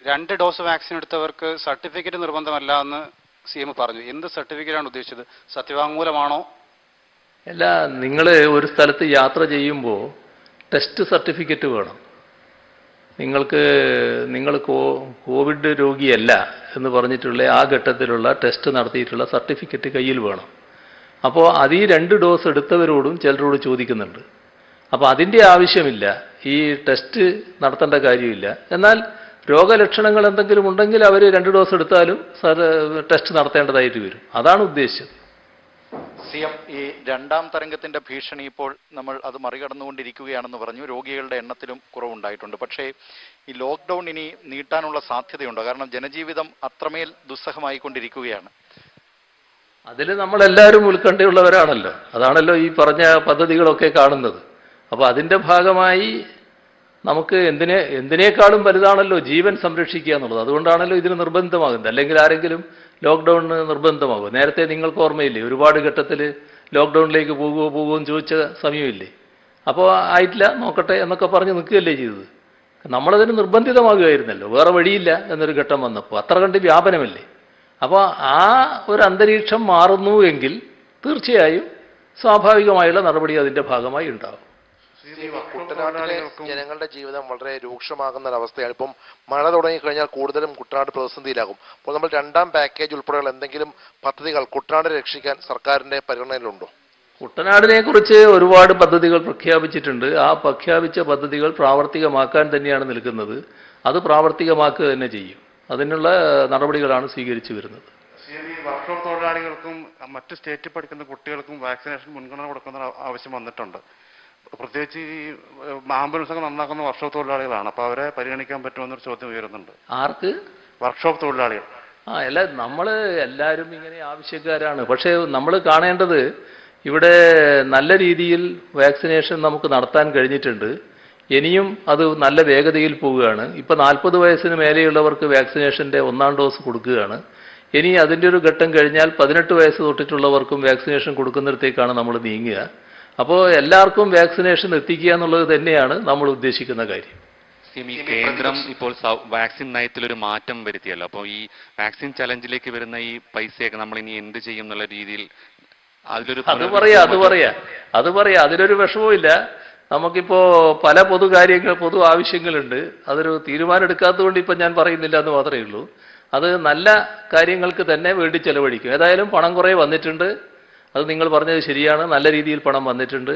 2 ഡോസ് വാക്സിൻ എടുത്തവർക്ക് സർട്ടിഫിക്കറ്റ് നിർബന്ധമല്ല എന്ന് CM പറഞ്ഞു. എന്ത് സർട്ടിഫിക്കറ്റാണ് ഉദ്ദേശിച്ചത്? സത്യവാങ്മൂലമാണോ? അല്ല, നിങ്ങൾ ഒരു സ്ഥലത്ത് യാത്ര ചെയ്യുമ്പോൾ ടെസ്റ്റ് സർട്ടിഫിക്കറ്റ് വേണം. നിങ്ങൾ കോവിഡ് രോഗിയല്ല എന്ന് പറഞ്ഞിട്ടുള്ള ആ ഘട്ടത്തിലുള്ള ടെസ്റ്റ് നടത്തിയിട്ടുള്ള സർട്ടിഫിക്കറ്റ് കയ്യിൽ വേണം. അപ്പോൾ അത് ഈ 2 ഡോസ് എടുത്തവരോടും ചിലരോട് ചോദിക്കുന്നുണ്ട്. അപ്പോൾ അതിൻ്റെ ആവശ്യമില്ല, ഈ ടെസ്റ്റ് നടത്തേണ്ട കാര്യമില്ല. എന്നാൽ രോഗലക്ഷണങ്ങൾ എന്തെങ്കിലും ഉണ്ടെങ്കിൽ അവർ 2 ഡോസ് എടുത്താലും ടെസ്റ്റ് നടത്തേണ്ടതായിട്ട് വരും. അതാണ് ഉദ്ദേശിച്ചത്. CM, ഈ 2ാം തരംഗത്തിന്റെ ഭീഷണി ഇപ്പോൾ നമ്മൾ അത് മറികടന്നുകൊണ്ടിരിക്കുകയാണെന്ന് പറഞ്ഞു. രോഗികളുടെ എണ്ണത്തിലും കുറവുണ്ടായിട്ടുണ്ട്. പക്ഷേ ഈ ലോക്ക്ഡൌൺ ഇനി നീട്ടാനുള്ള സാധ്യതയുണ്ടോ? കാരണം ജനജീവിതം അത്രമേൽ ദുസ്സഹമായിക്കൊണ്ടിരിക്കുകയാണ്. അതിൽ നമ്മളെല്ലാവരും ഉത്കണ്ഠയുള്ളവരാണല്ലോ. അതാണല്ലോ ഈ പറഞ്ഞ പദ്ധതികളൊക്കെ കാണുന്നത്. അപ്പോൾ അതിൻ്റെ ഭാഗമായി നമുക്ക് എന്തിനേക്കാളും വലുതാണല്ലോ ജീവൻ സംരക്ഷിക്കുക എന്നുള്ളത്. അതുകൊണ്ടാണല്ലോ ഇതിന് നിർബന്ധമാകുന്നത്. അല്ലെങ്കിൽ ആരെങ്കിലും ലോക്ക്ഡൗണിന് നിർബന്ധമാകും. നേരത്തെ നിങ്ങൾക്ക് ഓർമ്മയില്ലേ, ഒരുപാട് ഘട്ടത്തിൽ ലോക്ക്ഡൗണിലേക്ക് പോകുമോ എന്ന് ചോദിച്ച സമയമില്ലേ? അപ്പോൾ ആയിട്ടില്ല, നോക്കട്ടെ എന്നൊക്കെ പറഞ്ഞ് നിൽക്കുകയല്ലേ ചെയ്തത്. നമ്മളതിന് നിർബന്ധിതമാകുകയായിരുന്നല്ലോ, വേറെ വഴിയില്ല എന്നൊരു ഘട്ടം വന്നപ്പോൾ. അത്ര കണ്ട് വ്യാപനമല്ലേ. അപ്പോൾ ആ ഒരു അന്തരീക്ഷം മാറുന്നു എങ്കിൽ തീർച്ചയായും സ്വാഭാവികമായുള്ള നടപടി അതിൻ്റെ ഭാഗമായി ഉണ്ടാകും. കുട്ടനാട്ടിലെ ജനങ്ങളുടെ ജീവിതം വളരെ രൂക്ഷമാകുന്ന ഒരവസ്ഥയാണ്. ഇപ്പം മഴ തുടങ്ങിക്കഴിഞ്ഞാൽ കൂടുതലും കുട്ടനാട് പ്രതിസന്ധിയിലാകും. അപ്പോൾ നമ്മൾ 2ാം പാക്കേജ് ഉൾപ്പെടെയുള്ള എന്തെങ്കിലും പദ്ധതികൾ കുട്ടനാടിനെ രക്ഷിക്കാൻ സർക്കാരിന്റെ പരിഗണനയിലുണ്ടോ? കുട്ടനാടിനെ കുറിച്ച് ഒരുപാട് പദ്ധതികൾ പ്രഖ്യാപിച്ചിട്ടുണ്ട്. ആ പ്രഖ്യാപിച്ച പദ്ധതികൾ പ്രാവർത്തികമാക്കാൻ തന്നെയാണ് നിൽക്കുന്നത്. അത് പ്രാവർത്തികമാക്കുക തന്നെ ചെയ്യും. അതിനുള്ള നടപടികളാണ് സ്വീകരിച്ചു വരുന്നത്. വർക്ക്ഷോപ്പ് തൊഴിലാളികൾക്കും മറ്റ് സ്റ്റേറ്റിൽ പഠിക്കുന്ന കുട്ടികൾക്കും വാക്സിനേഷൻ മുൻഗണന കൊടുക്കുന്ന ആവശ്യം വന്നിട്ടുണ്ട്. പ്രത്യേകിച്ച് ഈ ആംബുലൻസ് ഒക്കെ നന്നാക്കുന്ന വർക്ക്ഷോപ്പ് തൊഴിലാളികളാണ്. അപ്പോൾ അവരെ പരിഗണിക്കാൻ പറ്റുമെന്നൊരു ചോദ്യം ഉയരുന്നുണ്ട്. ആർക്ക്? വർക്ക്ഷോപ്പ് തൊഴിലാളികൾ. അല്ല, നമ്മൾ എല്ലാവരും ഇങ്ങനെ ആവശ്യക്കാരാണ്. പക്ഷേ നമ്മൾ കാണേണ്ടത് ഇവിടെ നല്ല രീതിയിൽ വാക്സിനേഷൻ നമുക്ക് നടത്താൻ കഴിഞ്ഞിട്ടുണ്ട്. ഇനിയും അത് നല്ല വേഗതയിൽ പോവുകയാണ്. ഇപ്പോൾ 40 വയസ്സിന് മേലെയുള്ളവർക്ക് വാക്സിനേഷൻ്റെ 1ാം ഡോസ് കൊടുക്കുകയാണ്. ഇനി അതിൻ്റെ ഒരു ഘട്ടം കഴിഞ്ഞാൽ 18 വയസ്സ് തൊട്ടിട്ടുള്ളവർക്കും വാക്സിനേഷൻ കൊടുക്കുന്നിടത്തേക്കാണ് നമ്മൾ നീങ്ങുക. അപ്പോൾ എല്ലാവർക്കും വാക്സിനേഷൻ എത്തിക്കുക എന്നുള്ളത് തന്നെയാണ് നമ്മൾ ഉദ്ദേശിക്കുന്ന കാര്യം. ഈ കേന്ദ്രം ഇപ്പോൾ വാക്സിൻ നയത്തിലൊരു മാറ്റം വരുത്തിയല്ലോ. അപ്പോൾ ഈ വാക്സിൻ ചലഞ്ചിലേക്ക് വരുന്ന ഈ പൈസയൊക്കെ നമ്മൾ ഇനി എന്ത് ചെയ്യും എന്നുള്ള രീതിയിൽ അത് പറയാ അതിലൊരു വിഷമവുമില്ല. നമുക്കിപ്പോ പല പൊതു ആവശ്യങ്ങളുണ്ട്. അതൊരു തീരുമാനം എടുക്കാത്തതുകൊണ്ട് ഇപ്പം ഞാൻ പറയുന്നില്ല എന്ന് മാത്രമേ ഉള്ളൂ. അത് നല്ല കാര്യങ്ങൾക്ക് തന്നെ വേണ്ടി ചെലവഴിക്കും. ഏതായാലും പണം കുറേ വന്നിട്ടുണ്ട്. അത് നിങ്ങൾ പറഞ്ഞത് ശരിയാണ്. നല്ല രീതിയിൽ പണം വന്നിട്ടുണ്ട്.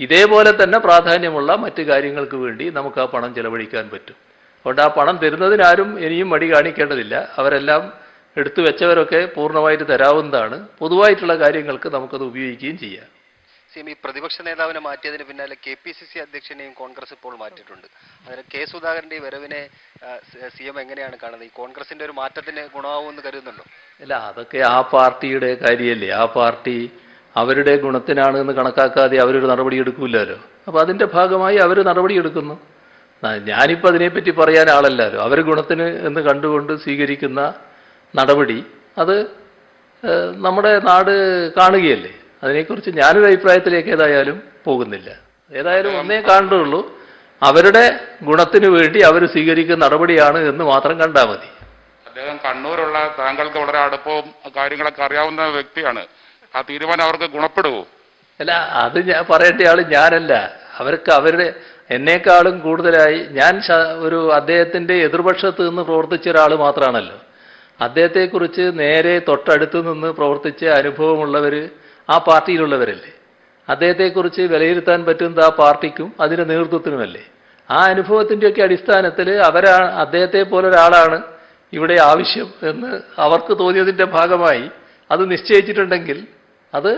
ഇതേപോലെ തന്നെ പ്രാധാന്യമുള്ള മറ്റ് കാര്യങ്ങൾക്ക് വേണ്ടി നമുക്ക് ആ പണം ചെലവഴിക്കാൻ പറ്റും. അതുകൊണ്ട് ആ പണം തരുന്നതിനാരും ഇനിയും മടി കാണിക്കേണ്ടതില്ല. അവരെല്ലാം എടുത്തു വെച്ചവരൊക്കെ പൂർണ്ണമായിട്ട് തരാവുന്നതാണ്. പൊതുവായിട്ടുള്ള കാര്യങ്ങൾക്ക് നമുക്കത് ഉപയോഗിക്കുകയും ചെയ്യാം. ഈ പ്രതിപക്ഷ നേതാവിനെ മാറ്റിയതിന് പിന്നാലെ KPCC അധ്യക്ഷനെയും കോൺഗ്രസ് ഇപ്പോൾ മാറ്റിയിട്ടുണ്ട്. അതിന് K സുധാകരന്റെ വരവിനെ CM എങ്ങനെയാണ് കാണുന്നത്? ഈ കോൺഗ്രസിന്റെ ഒരു മാറ്റത്തിന് ഗുണമാവുമെന്ന് കരുതുന്നുണ്ടോ? അല്ല, അതൊക്കെ ആ പാർട്ടിയുടെ കാര്യമല്ലേ. ആ പാർട്ടി അവരുടെ ഗുണത്തിനാണ് എന്ന് കണക്കാക്കാതെ അവരൊരു നടപടി എടുക്കൂലല്ലോ. അപ്പോൾ അതിൻ്റെ ഭാഗമായി അവർ നടപടി എടുക്കുന്നു. ഞാനിപ്പോൾ അതിനെപ്പറ്റി പറയാൻ ആളല്ലല്ലോ. അവർ ഗുണത്തിന് എന്ന് കണ്ടുകൊണ്ട് സ്വീകരിക്കുന്ന നടപടി അത് നമ്മുടെ നാട് കാണുകയല്ലേ. അതിനെക്കുറിച്ച് ഞാനൊരു അഭിപ്രായത്തിലേക്ക് ഏതായാലും പോകുന്നില്ല. ഏതായാലും ഒന്നേ കാണുകയുള്ളൂ, അവരുടെ ഗുണത്തിന് വേണ്ടി അവർ സ്വീകരിക്കുന്ന നടപടിയാണ് എന്ന് മാത്രം കണ്ടാൽ മതി. അദ്ദേഹം കണ്ണൂരുള്ള താങ്കൾക്ക് വളരെ അടുപ്പവും കാര്യങ്ങളൊക്കെ അറിയാവുന്ന വ്യക്തിയാണ്. ആ തീരുമാനം അവർക്ക് ഗുണപ്പെടുവോ? അല്ല, അത് ഞാൻ പറയേണ്ട ആൾ ഞാനല്ല. അവരുടെ എന്നേക്കാളും കൂടുതലായി ഞാൻ ഒരു അദ്ദേഹത്തിൻ്റെ എതിർപക്ഷത്ത് നിന്ന് പ്രവർത്തിച്ച ഒരാൾ മാത്രമാണല്ലോ. അദ്ദേഹത്തെക്കുറിച്ച് നേരെ തൊട്ടടുത്ത് നിന്ന് പ്രവർത്തിച്ച അനുഭവമുള്ളവർ ആ പാർട്ടിയിലുള്ളവരല്ലേ. അദ്ദേഹത്തെക്കുറിച്ച് വിലയിരുത്താൻ പറ്റുന്നത് ആ പാർട്ടിക്കും അതിൻ്റെ നേതൃത്വത്തിനുമല്ലേ. ആ അനുഭവത്തിൻ്റെയൊക്കെ അടിസ്ഥാനത്തിൽ അദ്ദേഹത്തെ പോലൊരാളാണ് ഇവിടെ ആവശ്യം എന്ന് അവർക്ക് തോന്നിയതിൻ്റെ ഭാഗമായി അത് നിശ്ചയിച്ചിട്ടുണ്ടെങ്കിൽ അത്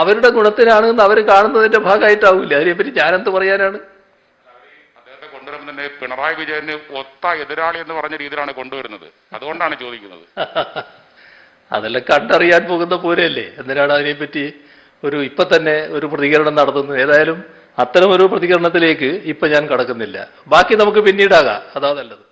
അവരുടെ ഗുണത്തിനാണ് എന്ന് അവർ കാണുന്നതിൻ്റെ ഭാഗമായിട്ടാവില്ല. അതിനെപ്പറ്റി ഞാനെന്ത് പറയാനാണ്? അദ്ദേഹത്തെ കൊണ്ടുവരുമ്പോൾ തന്നെ പിണറായി വിജയന് ഒത്ത എതിരാളി എന്ന് പറഞ്ഞ രീതിയിലാണ് കൊണ്ടുവരുന്നത്. അതുകൊണ്ടാണ് ചോദിക്കുന്നത്. അതെല്ലാം കണ്ടറിയാൻ പോകുന്ന പോലെയല്ലേ. എന്തിനാണ് അതിനെപ്പറ്റി ഇപ്പം തന്നെ ഒരു പ്രതികരണം നടത്തുന്നത്? ഏതായാലും അത്തരമൊരു പ്രതികരണത്തിലേക്ക് ഇപ്പം ഞാൻ കടക്കുന്നില്ല. ബാക്കി നമുക്ക് പിന്നീടാകാം. അതാ നല്ലത്.